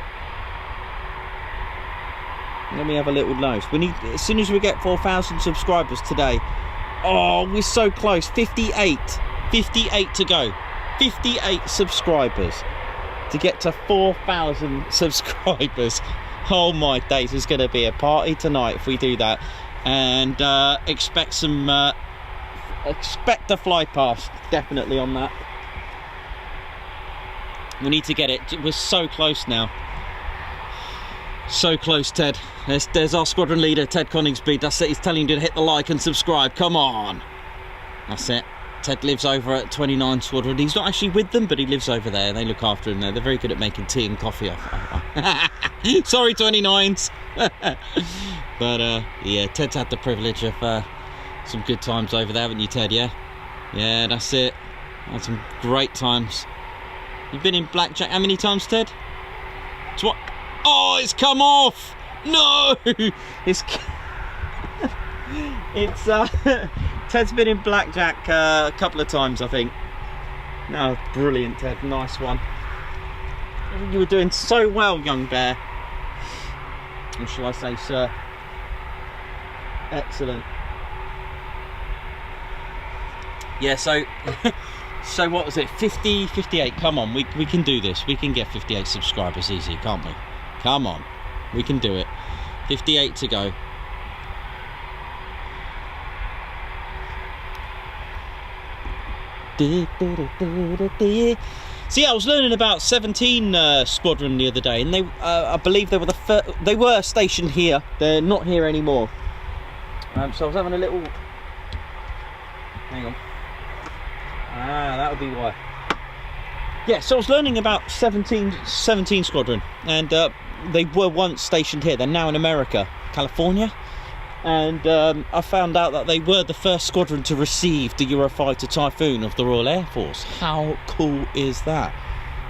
Let me have a little nose. We need, as soon as we get 4,000 subscribers today. Oh, we're so close. 58 to go. 58 subscribers to get to 4,000 subscribers. Oh my days, it's going to be a party tonight if we do that. And expect some expect a fly past definitely on that. We need to get it. We're so close now. So close, Ted. There's our squadron leader, Ted Coningsby. That's it. He's telling you to hit the like and subscribe. Come on. That's it. Ted lives over at 29 Squadron. He's not actually with them, but he lives over there. They look after him there. They're very good at making tea and coffee. Sorry, 29s. But yeah, Ted's had the privilege of some good times over there, haven't you, Ted? Yeah, yeah, that's it. Had some great times. You've been in blackjack how many times, Ted? It's what? Oh, it's come off. No, it's Ted's been in blackjack a couple of times, I think. No, brilliant, Ted. Nice one. You were doing so well, young bear. Or shall I say, sir? Excellent. Yeah, so so what was it? 58. Come on, we can do this. We can get 58 subscribers easy, can't we? Come on, we can do it. 58 to go. See, I was learning about 17 Squadron the other day, and they, I believe they were they were stationed here. They're not here anymore. So I was having a little. Hang on. Ah, that would be why. Yeah, so I was learning about 17 Squadron, and they were once stationed here. They're now in America, California. And I found out that they were the first squadron to receive the Eurofighter Typhoon of the Royal Air Force. How cool is that?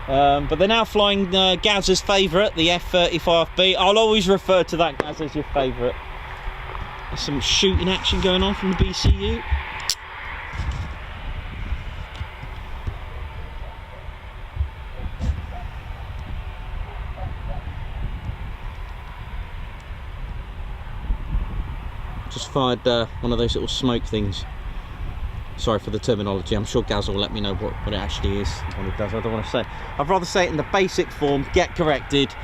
But they're now flying Gaz's favourite, the F-35B. I'll always refer to that Gaz as your favourite. There's some shooting action going on from the BCU. Just fired one of those little smoke things. Sorry for the terminology. I'm sure Gaz will let me know what it actually is, what it does. I don't want to say. I'd rather say it in the basic form, get corrected,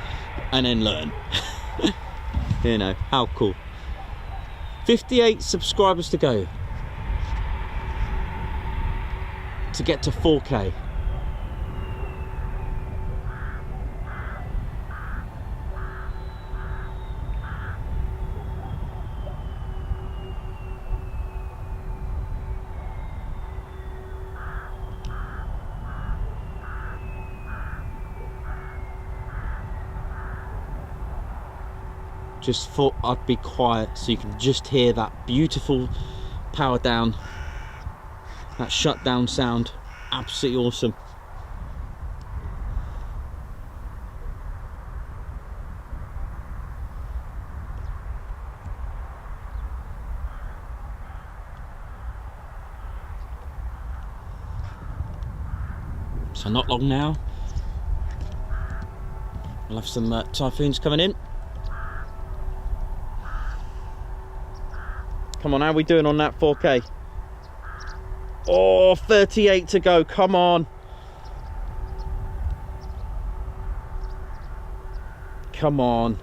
and then learn. You know, how cool. 58 subscribers to go to get to 4K. Just thought I'd be quiet so you can just hear that beautiful power down, that shutdown sound. Absolutely awesome. So not long now, we'll have some Typhoons coming in. Come on, how are we doing on that 4K? Oh, 38 to go, come on. Come on.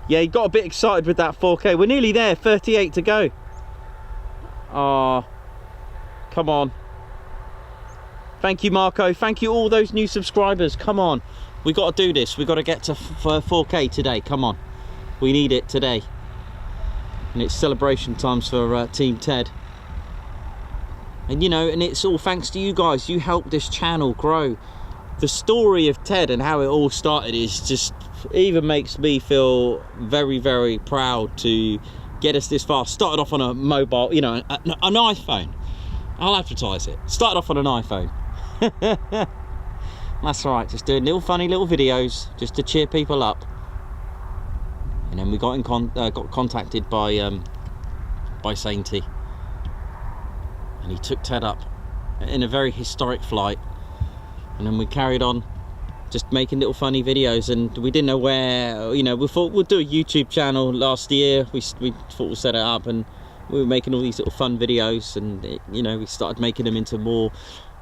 Yeah, he got a bit excited with that 4K. We're nearly there, 38 to go. Oh, come on. Thank you, Marco. Thank you, all those new subscribers. Come on. We got to do this. We got to get to 4K today. Come on. We need it today. And it's celebration times for Team Ted. And you know, and it's all thanks to you guys. You helped this channel grow. The story of Ted and how it all started is just even makes me feel very, very proud to get us this far. Started off on a mobile, you know, an iPhone. I'll advertise it. Started off on an iPhone. That's right, just doing little funny little videos just to cheer people up. And then we got got contacted by Sainty, and he took Ted up in a very historic flight. And then we carried on just making little funny videos, and we didn't know where, you know, we thought we'd do a YouTube channel last year. We thought we'd set it up, and we were making all these little fun videos, and you know, we started making them into more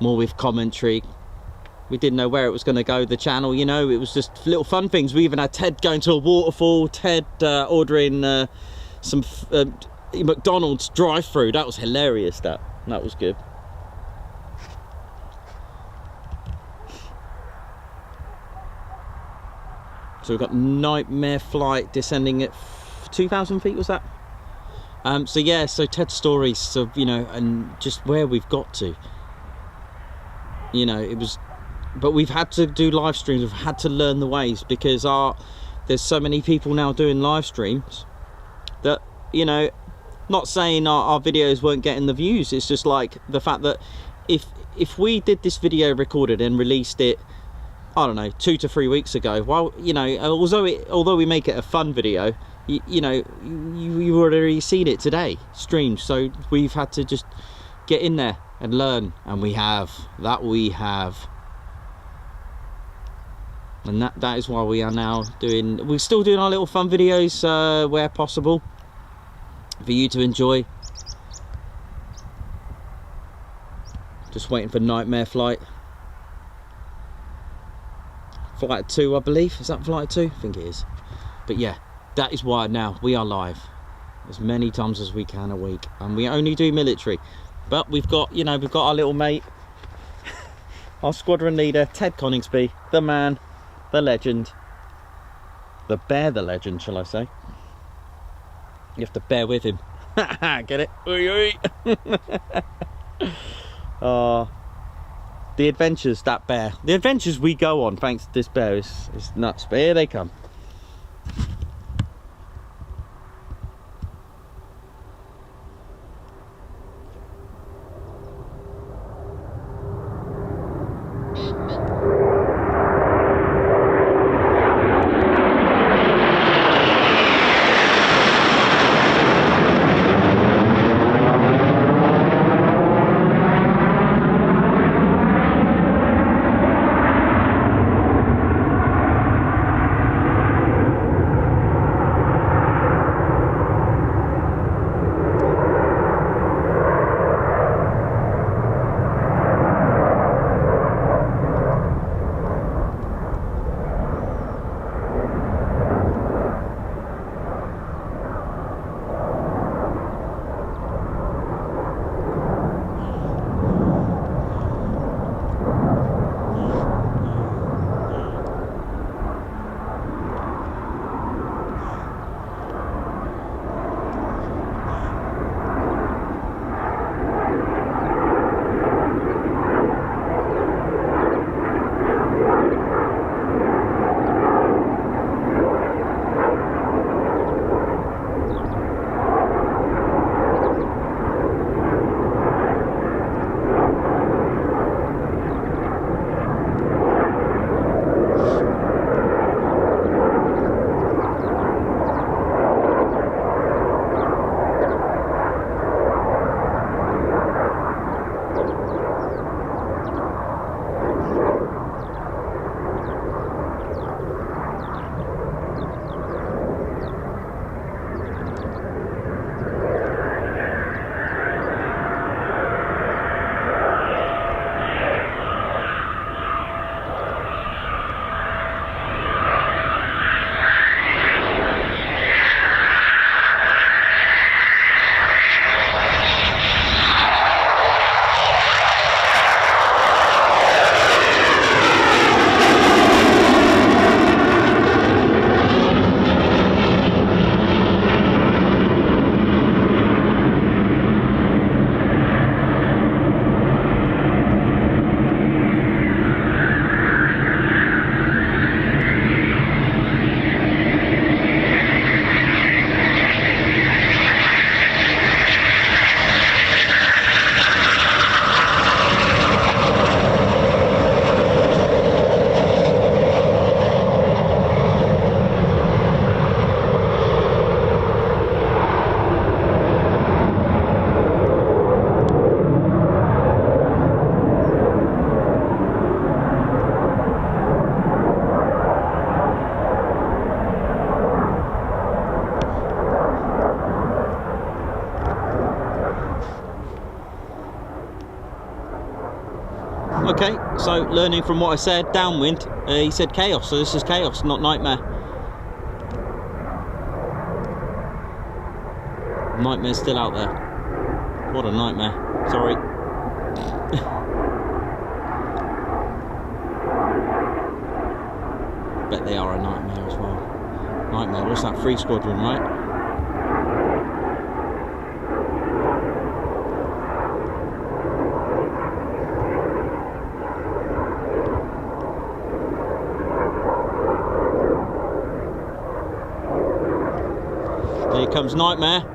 with commentary. We didn't know where it was going to go, the channel, you know. It was just little fun things. We even had Ted going to a waterfall, Ted ordering some McDonald's drive-through. That was hilarious. That was good. So we've got Nightmare Flight descending at 2,000 feet, was that? So yeah, so Ted's stories, so, you know, and just where we've got to. You know, it was, but we've had to do live streams. We've had to learn the ways, because there's so many people now doing live streams that, you know, not saying our videos weren't getting the views. It's just like the fact that if we did this video recorded and released it, I don't know, 2 to 3 weeks ago, well, you know, although we make it a fun video, you know, you've already seen it today streamed. So we've had to just get in there and learn, and we have, and that is why we are now we're still doing our little fun videos where possible for you to enjoy. Just waiting for Nightmare Flight. Flight 2, I believe. Is that Flight 2? I think it is. But yeah, that is why now we are live as many times as we can a week, and we only do military. But we've got, you know, we've got our little mate, our squadron leader, Ted Coningsby, the man, the legend, the bear, the legend, shall I say? You have to bear with him. Get it? The adventures, that bear. The adventures we go on thanks to this bear is nuts. But here they come. Okay, so learning from what I said, downwind, he said chaos, so this is chaos, not nightmare. Nightmare's still out there. What a nightmare. Sorry. Bet they are a nightmare as well. Nightmare, what's that? 3 squadron, right? Here comes Nightmare.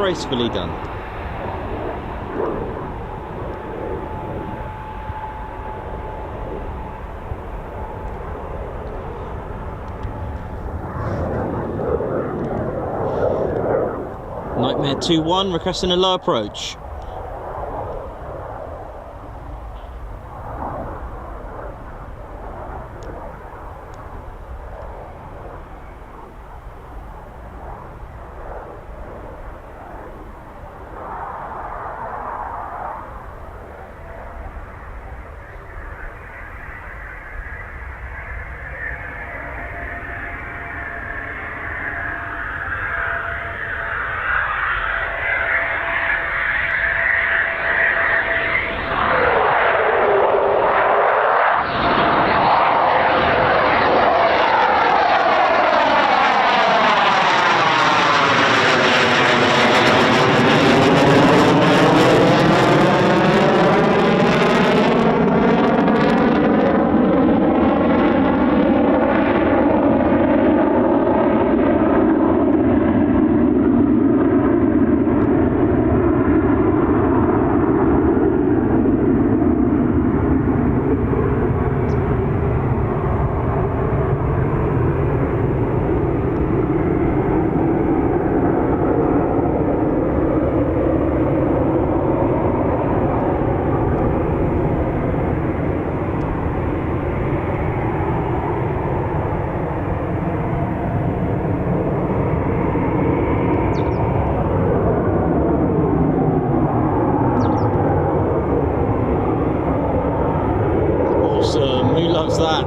gracefully done. Nightmare 2-1 requesting a low approach.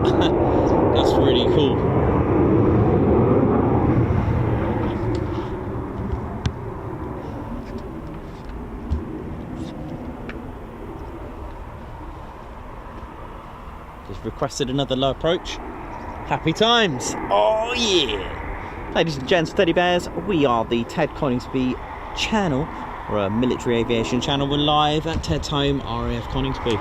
That's really cool. Just requested another low approach. Happy times. Oh yeah. Ladies and gents, teddy bears, we are the Ted Coningsby channel. We're a military aviation channel. We're live at Ted's home, RAF Coningsby.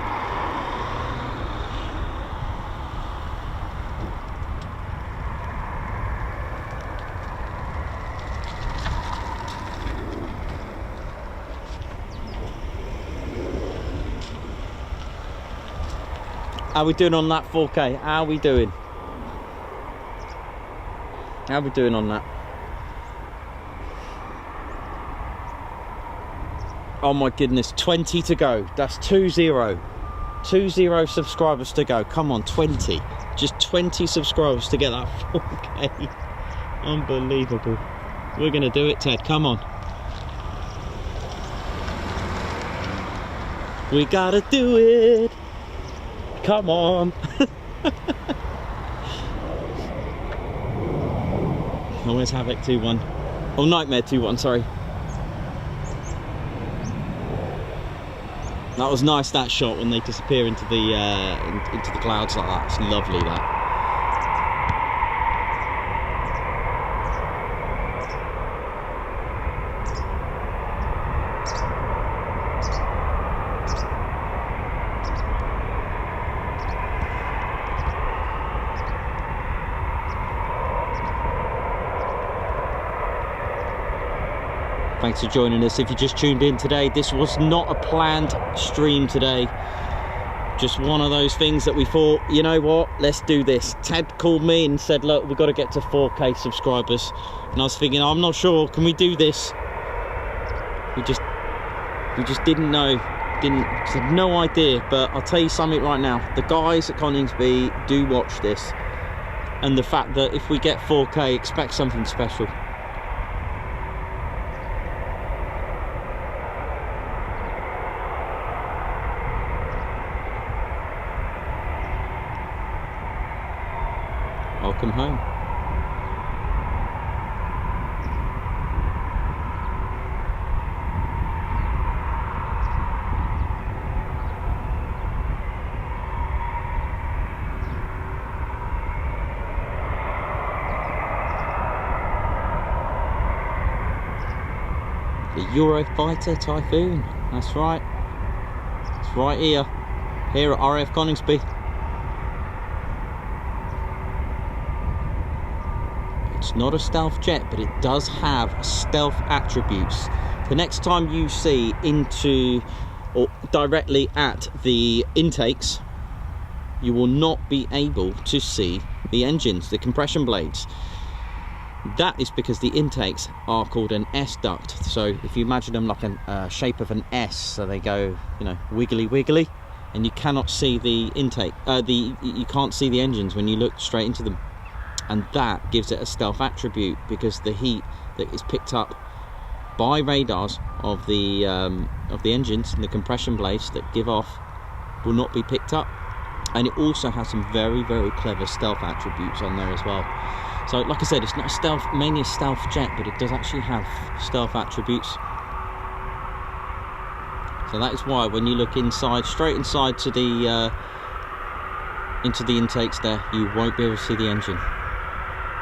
How we doing on that 4K? How we doing? How we doing on that? Oh my goodness, 20 to go. That's 20. 20 subscribers to go. Come on, 20. Just 20 subscribers to get that 4K. Unbelievable. We're gonna do it, Ted. Come on. We gotta do it. Come on. Oh, where's Havoc 2-1? Oh, Nightmare 2-1, sorry. That was nice, that shot, when they disappear into the clouds like that. It's lovely, that. Thanks for joining us. If you just tuned in today, this was not a planned stream today. Just one of those things that we thought, you know what, let's do this. Ted called me and said, look, we've got to get to 4K subscribers. And I was thinking, I'm not sure, can we do this? We just didn't know. Had no idea. But I'll tell you something right now. The guys at Coningsby do watch this. And the fact that if we get 4K, expect something special. Welcome home. The Eurofighter Typhoon. That's right. It's right here at RAF Coningsby. It's not a stealth jet, but it does have stealth attributes. The next time you see into or directly at the intakes, you will not be able to see the engines, the compression blades. That is because the intakes are called an S duct. So if you imagine them like a shape of an S, so they go, you know, wiggly wiggly, and you cannot see the intake. You can't see the engines when you look straight into them. And that gives it a stealth attribute because the heat that is picked up by radars of the engines and the compression blades that give off will not be picked up. And it also has some very, very clever stealth attributes on there as well. So like I said, it's not a stealth, mainly a stealth jet, but it does actually have stealth attributes. So that is why when you look inside, straight inside to the into the intakes there, you won't be able to see the engine.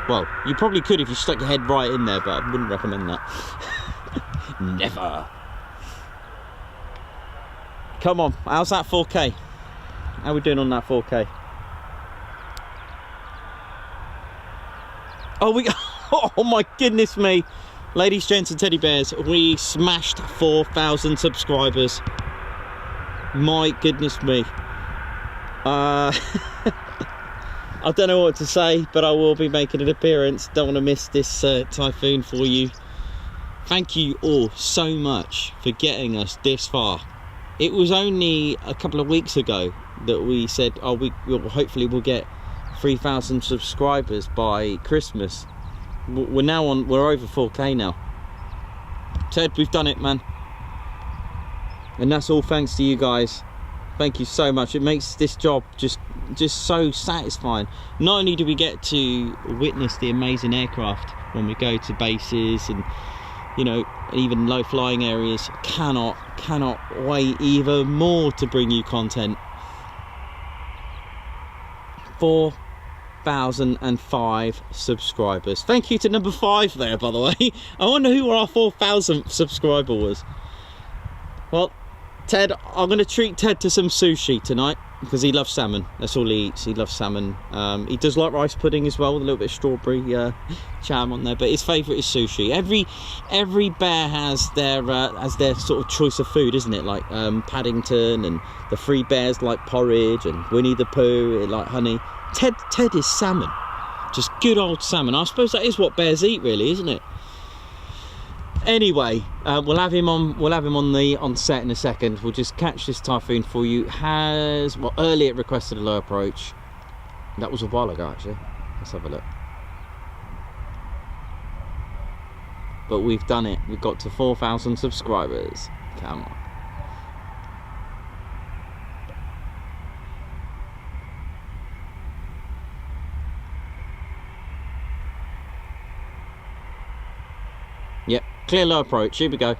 Well, you probably could if you stuck your head right in there, but I wouldn't recommend that. Never. Come on, how's that 4K? How are we doing on that 4K? Oh my goodness me. Ladies, gents and teddy bears, we smashed 4,000 subscribers. My goodness me. I don't know what to say, but I will be making an appearance. Don't want to miss this Typhoon for you. Thank you all so much for getting us this far. It was only a couple of weeks ago that we said, oh, hopefully we'll get 3,000 subscribers by Christmas. We're over 4K now. Ted, we've done it, man. And that's all thanks to you guys. Thank you so much. It makes this job just so satisfying. Not only do we get to witness the amazing aircraft when we go to bases and, you know, even low flying areas, cannot wait even more to bring you content. 4,005 subscribers. Thank you to number 5 there, by the way. I wonder who our 4,000th subscriber was. Well, Ted, I'm going to treat Ted to some sushi tonight because he loves salmon. That's all he eats. He loves salmon. He does like rice pudding as well with a little bit of strawberry jam on there, but his favourite is sushi. Every bear has their sort of choice of food, isn't it? Like Paddington, and the 3 bears like porridge, and Winnie the Pooh like honey. Ted is salmon, just good old salmon. I suppose that is what bears eat, really, isn't it? Anyway, we'll have him on set in a second. We'll just catch this Typhoon for you. Earlier it requested a low approach. That was a while ago, actually. Let's have a look. But we've done it. We've got to 4,000 subscribers. Come on. Yep, clear low approach. Here we go.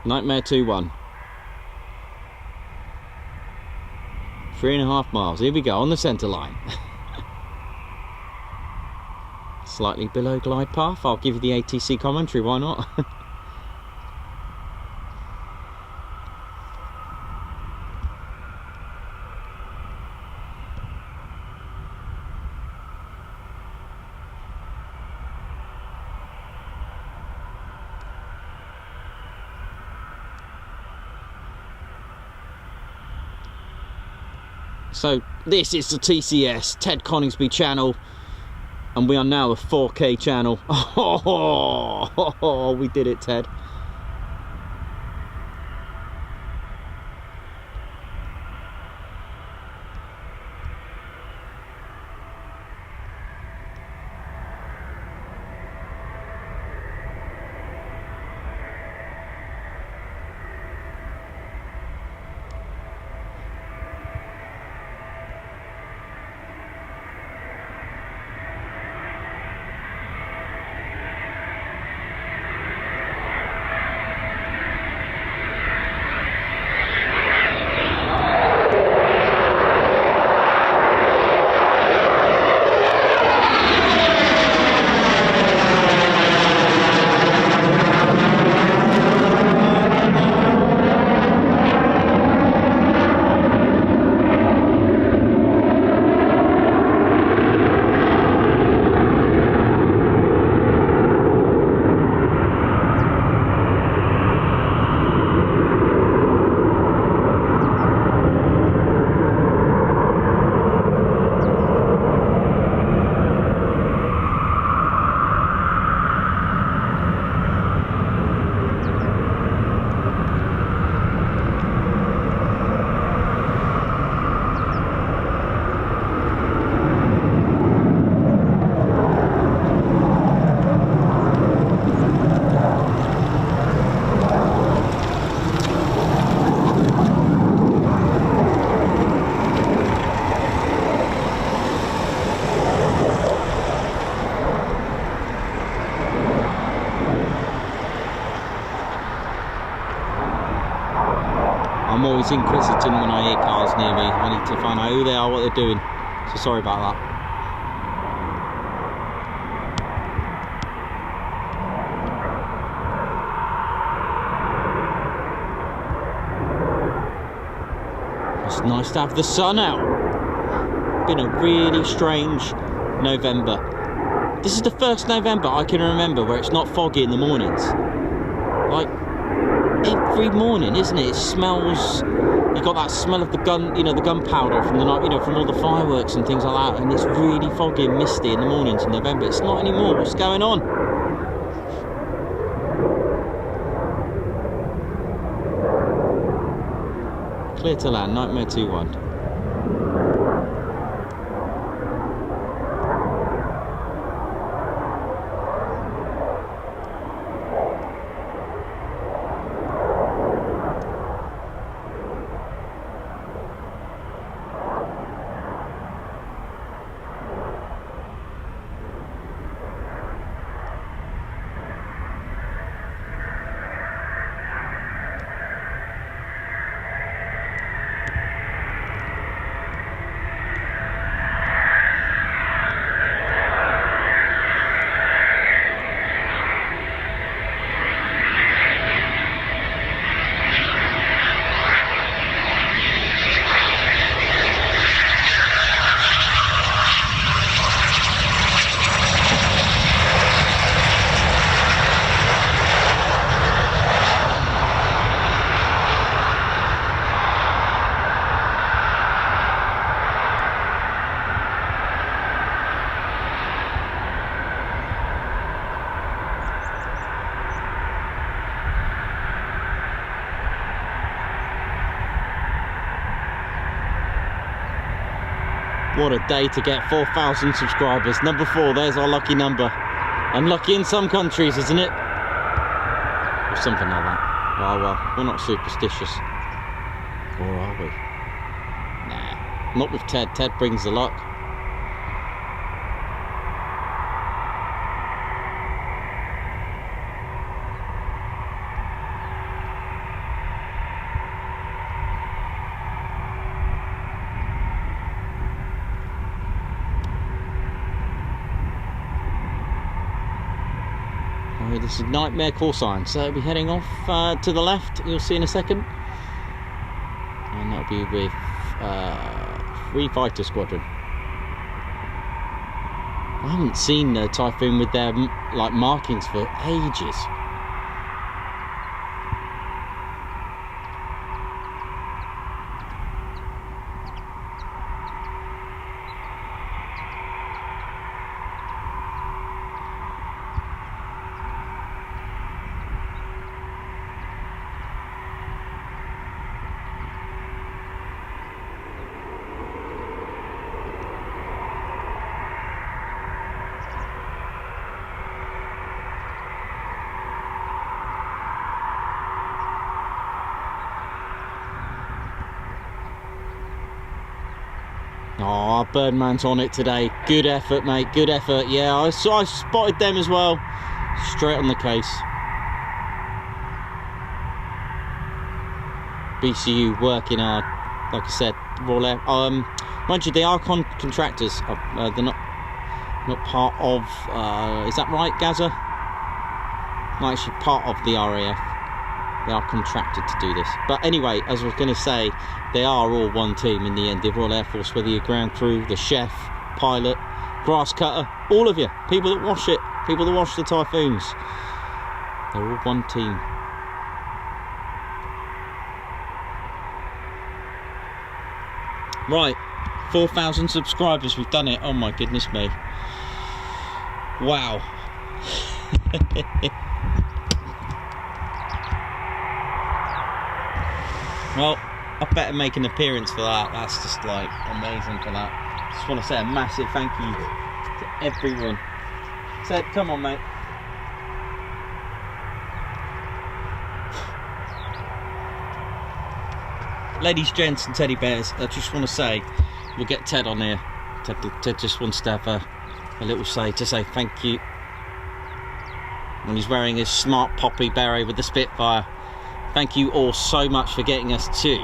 Nightmare 2-1. 3.5 miles. Here we go on the centre line. Slightly below glide path. I'll give you the ATC commentary. Why not? So this is the TCS, Ted Coningsby channel, and we are now a 4K channel. Oh, we did it, Ted. I'm always inquisitive when I hear cars near me. I need to find out who they are, what they're doing. So sorry about that. It's nice to have the sun out. Been a really strange November. This is the first November I can remember where it's not foggy in the mornings. Like every morning, isn't it? It smells. You got that smell of the gun, you know, the gunpowder from the night, you know, from all the fireworks and things like that. And it's really foggy and misty in the mornings in November. It's not anymore. What's going on? Clear to land. Nightmare 2-1. What a day to get 4,000 subscribers. Number 4, there's our lucky number. Unlucky in some countries, isn't it? Or something like that. Oh well, we're not superstitious. Or are we? Nah, not with Ted. Ted brings the luck. This is nightmare call sign, so we'll be heading off to the left, you'll see in a second, and that'll be with 3 fighter squadron. I haven't seen Typhoon with their like markings for ages. Oh, Birdman's on it today. Good effort, mate. Good effort. Yeah, I spotted them as well. Straight on the case. BCU working hard. Like I said, Royal Air. Mind you, they are contractors. They're not part of. Is that right, Gaza? Not actually part of the RAF. They are contracted to do this. But anyway, as I was going to say, they are all one team in the end. The Royal Air Force, whether you're ground crew, the chef, pilot, grass cutter, all of you, people that wash it, people that wash the Typhoons, they're all one team. Right, 4,000 subscribers, we've done it. Oh my goodness me. Wow. Well, I better make an appearance for that. That's just like amazing for that. Just want to say a massive thank you to everyone. Ted, come on, mate. Ladies, gents and teddy bears, I just want to say, we'll get Ted on here. Ted just wants to have a little say to say thank you. And he's wearing his smart poppy beret with the Spitfire. Thank you all so much for getting us to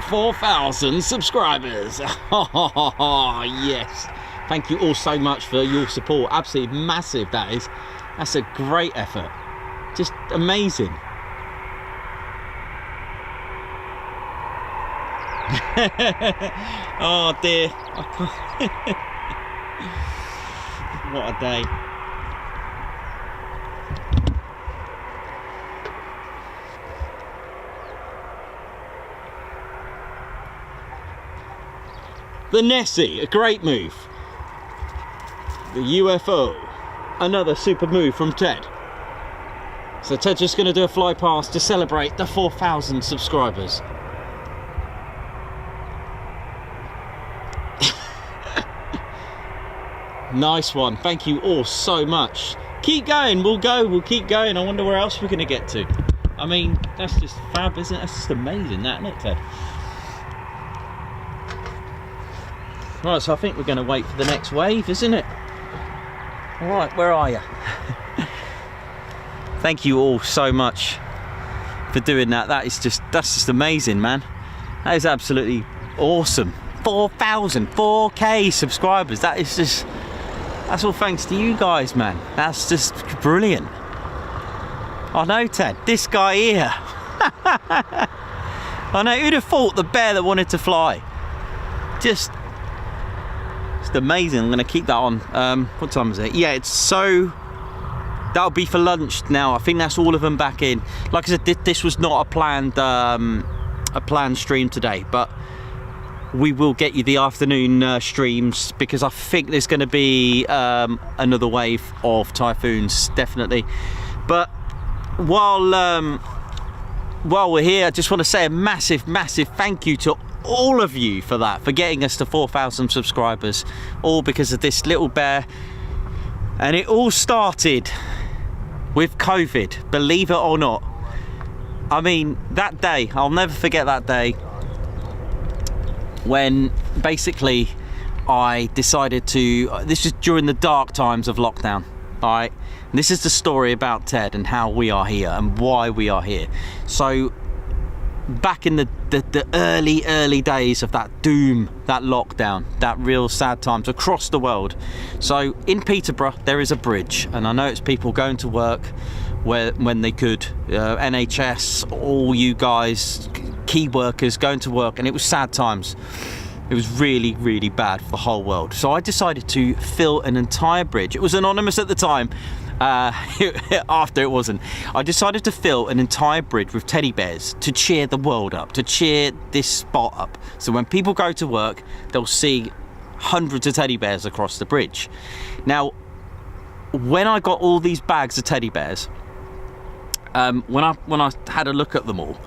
4,000 subscribers. Oh, yes. Thank you all so much for your support. Absolutely massive, that is. That's a great effort. Just amazing. Oh dear. What a day. The Nessie, a great move. The UFO, another super move from Ted. So Ted's just going to do a fly past to celebrate the 4,000 subscribers. Nice one. Thank you all so much. Keep going. We'll keep going. I wonder where else we're going to get to. I mean, that's just fab, isn't it? That's just amazing, that, isn't it, Ted? Right, so I think we're going to wait for the next wave, isn't it? All right, where are you? Thank you all so much for doing that. That's just amazing, man. That is absolutely awesome. 4,000, 4K subscribers. That's all thanks to you guys, man. That's just brilliant. I know, Ted, this guy here. I know, who'd have thought the bear that wanted to fly? Just amazing. I'm going to keep that on. What time is it? Yeah, it's so... That'll be for lunch now. I think that's all of them back in. Like I said, this was not a planned stream today, but we will get you the afternoon streams, because I think there's going to be another wave of Typhoons, definitely. But while we're here, I just want to say a massive thank you to all of you for that, for getting us to 4,000 subscribers, all because of this little bear. And it all started with COVID, believe it or not. I mean, that day, I'll never forget that day when basically I decided to, this is during the dark times of lockdown, all right? And this is the story about Ted and how we are here and why we are here. So back in the early days of that doom, that lockdown, that real sad times across the world. So in Peterborough, there is a bridge, and I know it's people going to work when they could, NHS, all you guys, key workers going to work, and it was sad times. It was really, really bad for the whole world. So I decided to fill an entire bridge. It was anonymous at the time. After it wasn't. I decided to fill an entire bridge with teddy bears to cheer the world up, to cheer this spot up. So when people go to work, they'll see hundreds of teddy bears across the bridge. Now, when I got all these bags of teddy bears, when I had a look at them all,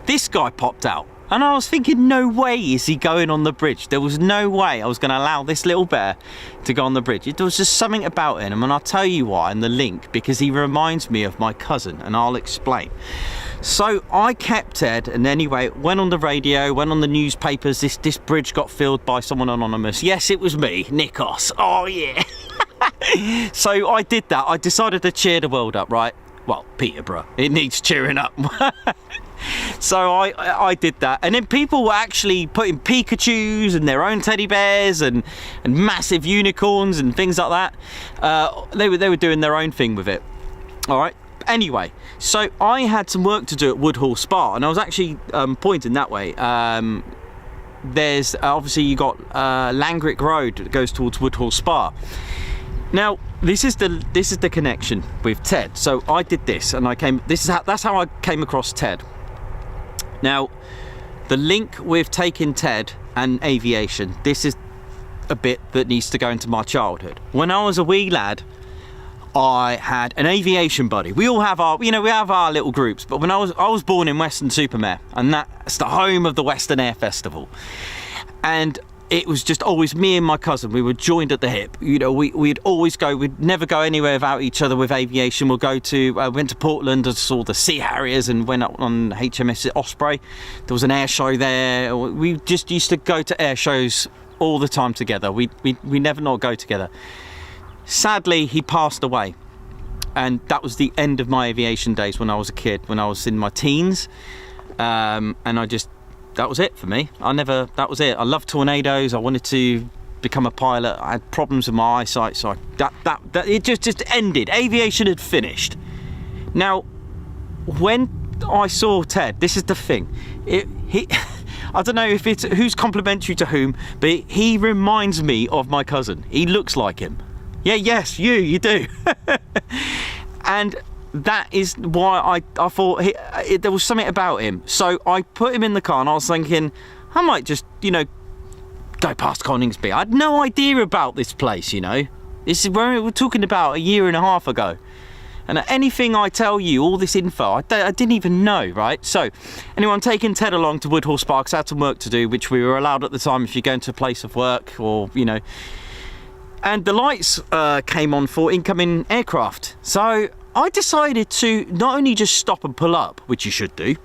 this guy popped out. And I was thinking, no way is he going on the bridge. There was no way I was going to allow this little bear to go on the bridge. There was just something about him, and I'll tell you why in the link, because he reminds me of my cousin, and I'll explain. So I kept Ted, and anyway, went on the radio, went on the newspapers. This bridge got filled by someone anonymous. Yes, it was me, Nikos. Oh yeah. So I did that. I decided to cheer the world up, right? Well, Peterborough, it needs cheering up. So I did that, and then people were actually putting Pikachus and their own teddy bears and massive unicorns and things like that. They were doing their own thing with it. All right. Anyway, so I had some work to do at Woodhall Spa, and I was actually pointing that way. There's obviously you got Langrick Road that goes towards Woodhall Spa. Now this is the connection with Ted. So I did this, and that's how I came across Ted. Now, the link with taking Ted and aviation, this is a bit that needs to go into my childhood. When I was a wee lad, I had an aviation buddy. We all have our, we have our little groups, but when I was born in Weston-super-Mare, and that's the home of the Western Air Festival. And it was just always me and my cousin. We were joined at the hip. We'd always go. We'd never go anywhere without each other with aviation. We'll go to. Went to Portland and saw the Sea Harriers and went up on HMS Osprey. There was an air show there. We just used to go to air shows all the time together. We never not go together. Sadly, he passed away, and that was the end of my aviation days when I was a kid. When I was in my teens, and that was it for me. That was it. I loved tornadoes. I wanted to become a pilot. I had problems with my eyesight, so it just ended. Aviation had finished. Now, when I saw Ted, this is the thing. I don't know if it's who's complimentary to whom, but he reminds me of my cousin. He looks like him. Yeah, yes, you do. And that is why I thought there was something about him. So I put him in the car, and I was thinking, I might just, go past Coningsby. I had no idea about this place, This is where we were talking about a year and a half ago. And anything I tell you, all this info, I didn't even know, right? So, anyway, I'm taking Ted along to Woodhall Spa because I had some work to do, which we were allowed at the time if you're going to a place of work or, And the lights came on for incoming aircraft. So I decided to not only just stop and pull up, which you should do,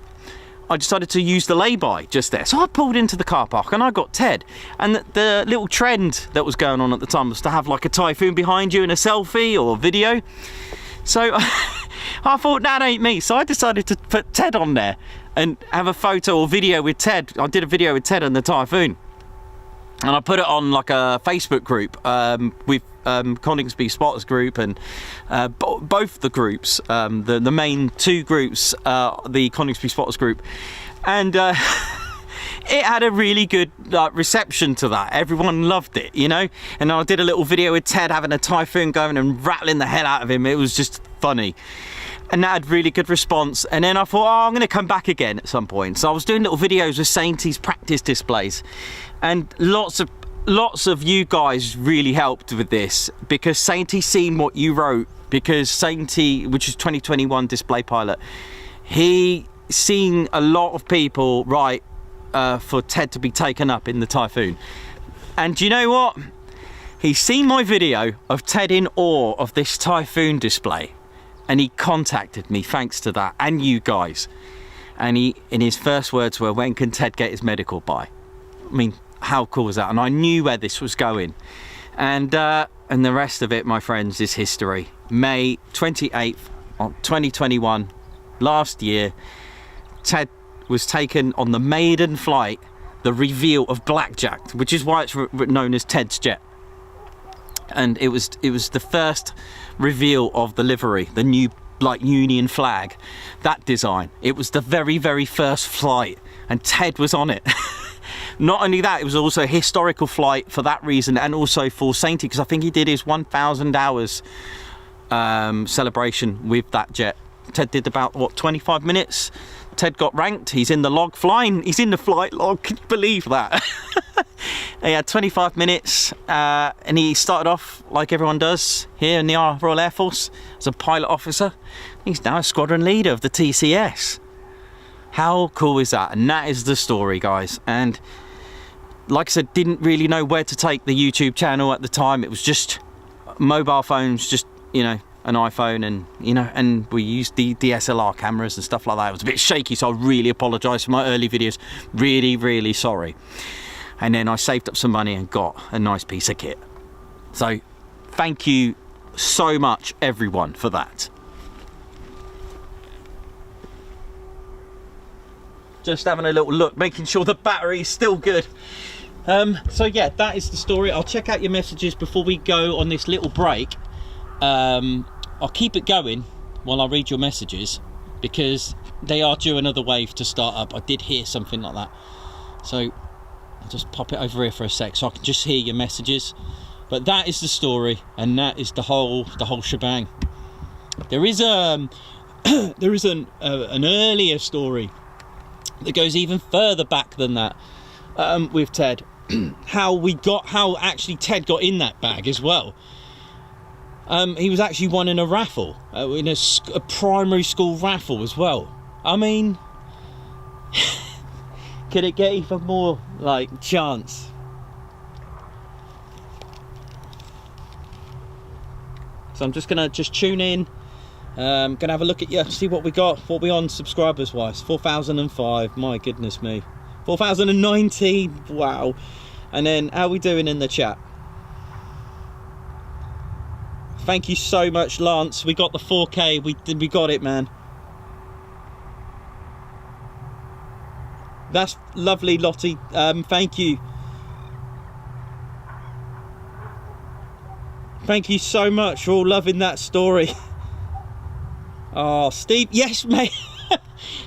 I decided to use the lay-by just there. So I pulled into the car park and I got Ted. And the little trend that was going on at the time was to have like a Typhoon behind you in a selfie or a video. So I thought, that ain't me. So I decided to put Ted on there and have a photo or video with Ted. I did a video with Ted and the Typhoon. And I put it on like a Facebook group with Coningsby Spotters group and both the groups, the main two groups, the Coningsby Spotters group, and it had a really good reception to that. Everyone loved it, And I did a little video with Ted having a Typhoon going and rattling the hell out of him. It was just funny. And that had really good response. And then I thought, I'm going to come back again at some point. So I was doing little videos with Saintie's practice displays. And lots of you guys really helped with this because Saintie seen what you wrote, because Saintie, which is 2021 display pilot, he seen a lot of people write for Ted to be taken up in the Typhoon. And do you know what? He's seen my video of Ted in awe of this Typhoon display, and he contacted me thanks to that, and you guys. And in his first words were, when can Ted get his medical by? I mean, how cool is that? And I knew where this was going. And the rest of it, my friends, is history. May 28th, 2021, last year, Ted was taken on the maiden flight, the reveal of Blackjack, which is why it's known as Ted's jet. And it was the first reveal of the livery, the new like Union flag, that design. It was the very, very first flight, and Ted was on it. Not only that, it was also a historical flight for that reason, and also for Sainty, because I think he did his 1,000 hours celebration with that jet. Ted did about, what, 25 minutes? Ted got ranked, he's in the log flying, he's in the flight log, can you believe that? He had 25 minutes and he started off like everyone does here in the Royal Air Force as a pilot officer. He's now a squadron leader of the TCS. How cool is that? And that is the story, guys. And like I said, didn't really know where to take the YouTube channel at the time. It was just mobile phones, just, you know, an iPhone, and you know, and we used the DSLR cameras and stuff like that. It was a bit shaky, so I really apologise for my early videos. Really sorry. And then I saved up some money and got a nice piece of kit. So thank you so much, everyone, for that. Just having a little look, making sure the battery is still good. So yeah, that is the story. I'll check out your messages before we go on this little break. I'll keep it going while I read your messages, because they are due another wave to start up. I did hear something like that, so I'll just pop it over here for a sec so I can just hear your messages. But that is the story, and that is the whole shebang. There is an earlier story that goes even further back than that, with Ted. how actually Ted got in that bag as well. He was actually won in a raffle, in a primary school raffle as well. I mean, could it get even more like chance? So I'm just gonna tune in. Gonna have a look at you, see what we got. What we on subscribers wise? 4,005. My goodness me. 4,019. Wow. And then how are we doing in the chat? Thank you so much, Lance. We got the 4K. We got it, man. That's lovely, Lottie. Thank you. Thank you so much for all loving that story. Oh, Steve. Yes, mate.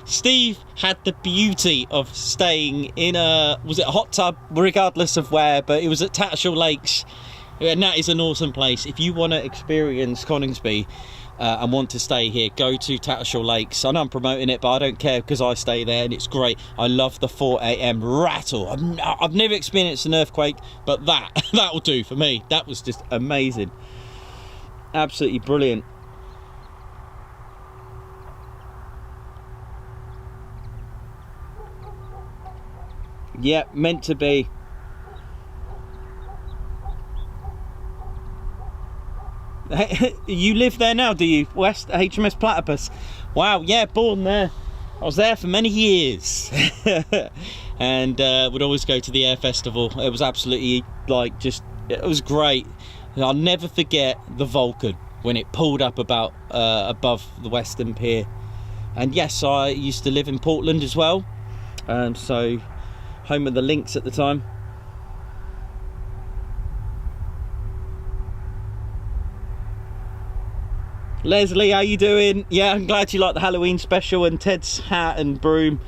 Steve had the beauty of staying in was it a hot tub, regardless of where, but it was at Tattershall Lakes. And that is an awesome place. If you want to experience Coningsby and want to stay here, go to Tattershall Lakes. I know I'm promoting it, but I don't care, because I stay there and it's great. I love the 4 AM rattle. I've never experienced an earthquake, but that'll do for me. That was just amazing. Absolutely brilliant. Yeah, meant to be. You live there now, do you? West HMS Platypus. Wow, yeah, born there. I was there for many years. And would always go to the air festival. It was absolutely like it was great. I'll never forget the Vulcan when it pulled up about above the Western Pier. And yes, I used to live in Portland as well, so home of the Lynx at the time. Leslie, how you doing? Yeah, I'm glad you like the Halloween special and Ted's hat and broom.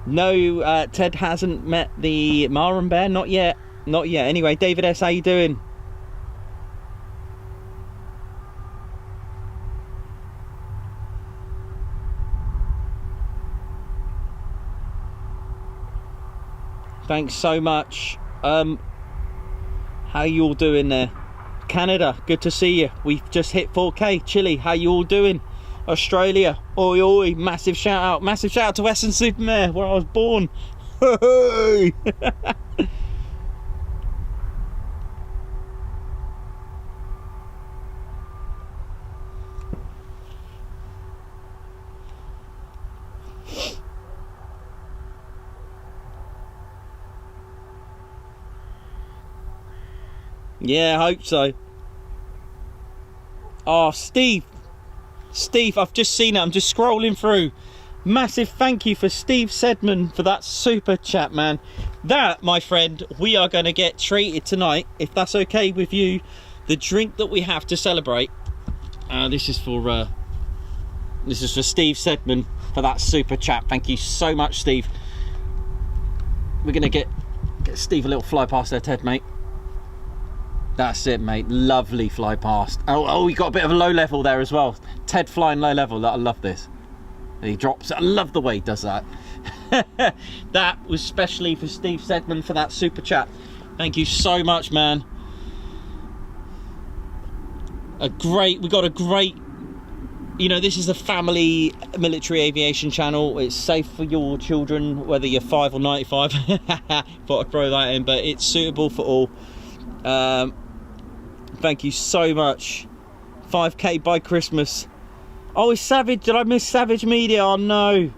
No, Ted hasn't met the Marham Bear, not yet. Not yet. Anyway, David S, how you doing? Thanks so much. How you all doing there? Canada, good to see you. We've just hit 4K. Chile, how you all doing? Australia. Oi, oi, massive shout out. Massive shout out to Western Supermare, where I was born. Hey! Yeah, I hope so. Oh, Steve, I've just seen it. I'm just scrolling through. Massive thank you for Steve Sedman for that super chat, man. That, my friend, we are going to get treated tonight, if that's okay with you. The drink that we have to celebrate. This is for Steve Sedman for that super chat. Thank you so much, Steve. We're going to get Steve a little fly past there, Ted, mate. That's it, mate. Lovely fly past. Oh, we got a bit of a low level there as well. Ted flying low level. I love this. He drops it. I love the way he does that. That was specially for Steve Sedman for that super chat. Thank you so much, man. We got a great, you know, this is a family military aviation channel. It's safe for your children, whether you're 5 or 95. Thought I'd throw that in, but it's suitable for all. Thank you so much. 5k by Christmas. Oh, it's Savage. Did I miss Savage Media? Oh no.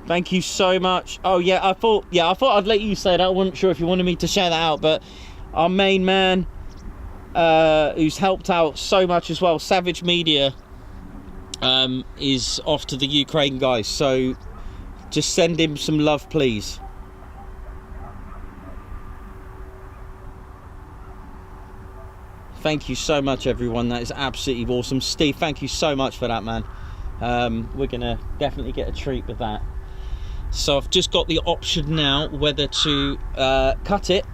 Thank you so much. Oh yeah, I thought I'd let you say that. I wasn't sure if you wanted me to share that out, but our main man, who's helped out so much as well, Savage Media, is off to the Ukraine, guys. So just send him some love, please. Thank you so much, everyone. That is absolutely awesome. Steve, thank you so much for that, man. We're gonna definitely get a treat with that. So I've just got the option now whether to cut it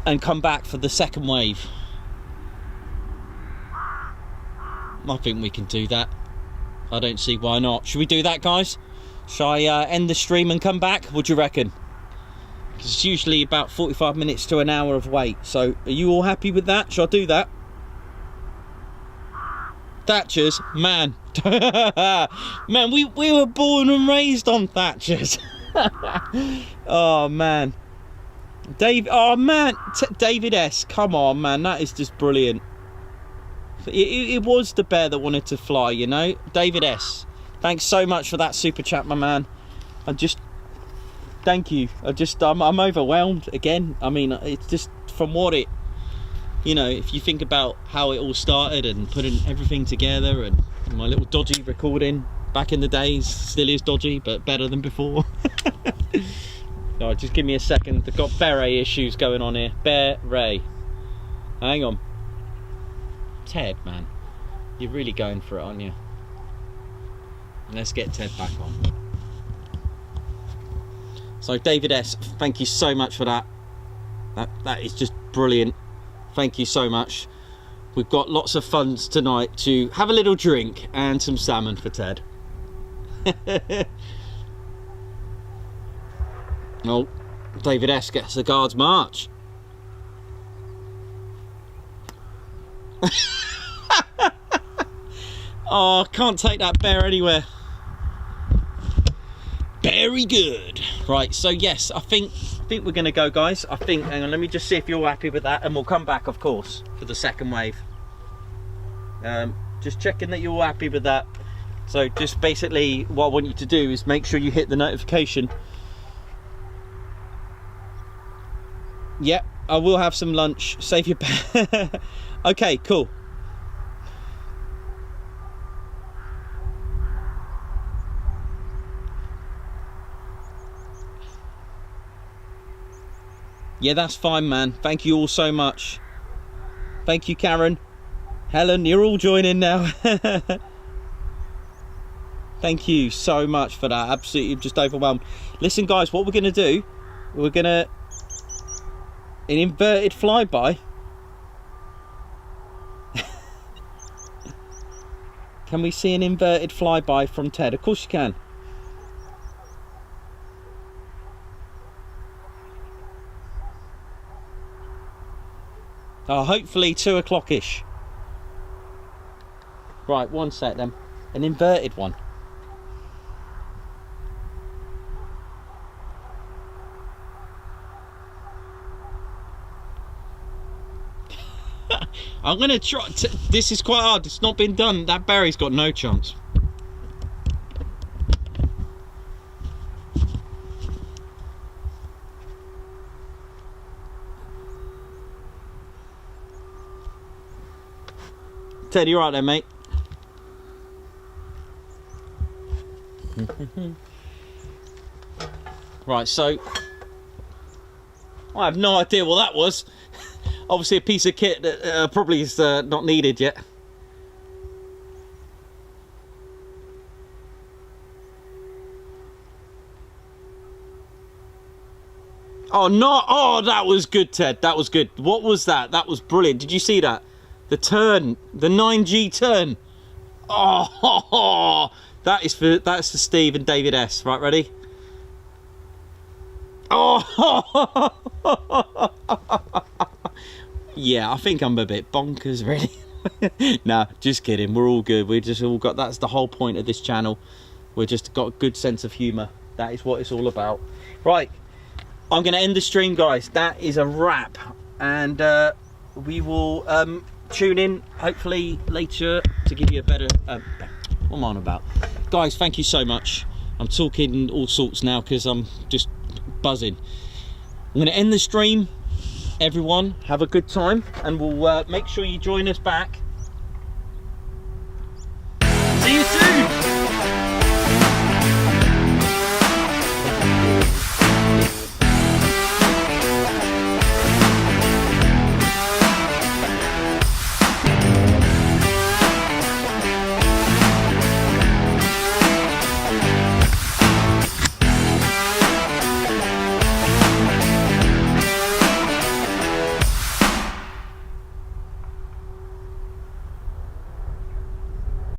and come back for the second wave. I think we can do that. I don't see why not. Should we do that, guys? Shall I end the stream and come back? What do you reckon? Because it's usually about 45 minutes to an hour of wait. So are you all happy with that? Shall I do that? Thatchers, man. Man, we were born and raised on Thatchers. Oh man, Dave. Oh man, David S. Come on, man, that is just brilliant. It was the bear that wanted to fly, you know. David S. Thanks so much for that super chat, my man. Thank you. I'm overwhelmed again. I mean, it's just from what it. You know, if you think about how it all started and putting everything together, and my little dodgy recording back in the days, still is dodgy, but better than before. Oh, just give me a second. They've got beret issues going on here. Beret. Hang on. Ted, man. You're really going for it, aren't you? Let's get Ted back on. So, David S., thank you so much for that. That is just brilliant. Thank you so much. We've got lots of funds tonight to have a little drink and some salmon for Ted. Oh, David S. gets the Guards March. Oh, can't take that bear anywhere. Very good. Right, so yes, I think we're going to go, guys. Hang on, let me just see if you're happy with that, and we'll come back, of course, for the second wave. Just checking that you're all happy with that. So just basically what I want you to do is make sure you hit the notification. Yep, I will have some lunch. Save your okay, cool. Yeah, that's fine, man. Thank you all so much. Thank you, Karen. Helen, you're all joining now. Thank you so much for that. Absolutely just overwhelmed. Listen, guys, what we're going to do, we're going to... an inverted flyby. Can we see an inverted flyby from Ted? Of course you can. Oh, hopefully 2 o'clock-ish. Right, one sec then. An inverted one. I'm gonna try. This is quite hard. It's not been done. That Barry's got no chance. Ted, you right there, mate? Right, so I have no idea what that was. Obviously a piece of kit that probably is not needed yet. Oh no! Oh, that was good, Ted. That was good. What was that? That was brilliant. Did you see that? The turn, the 9G turn. Oh, that's for Steve and David S. Right, ready? Oh, yeah. I think I'm a bit bonkers, really. Nah, just kidding. We're all good. We just all got. That's the whole point of this channel. We're just got a good sense of humour. That is what it's all about. Right. I'm going to end the stream, guys. That is a wrap, and we will tune in hopefully later to give you a better what am I on about, guys? Thank you so much. I'm talking all sorts now because I'm just buzzing. I'm going to end the stream. Everyone have a good time, and we'll make sure you join us back. See you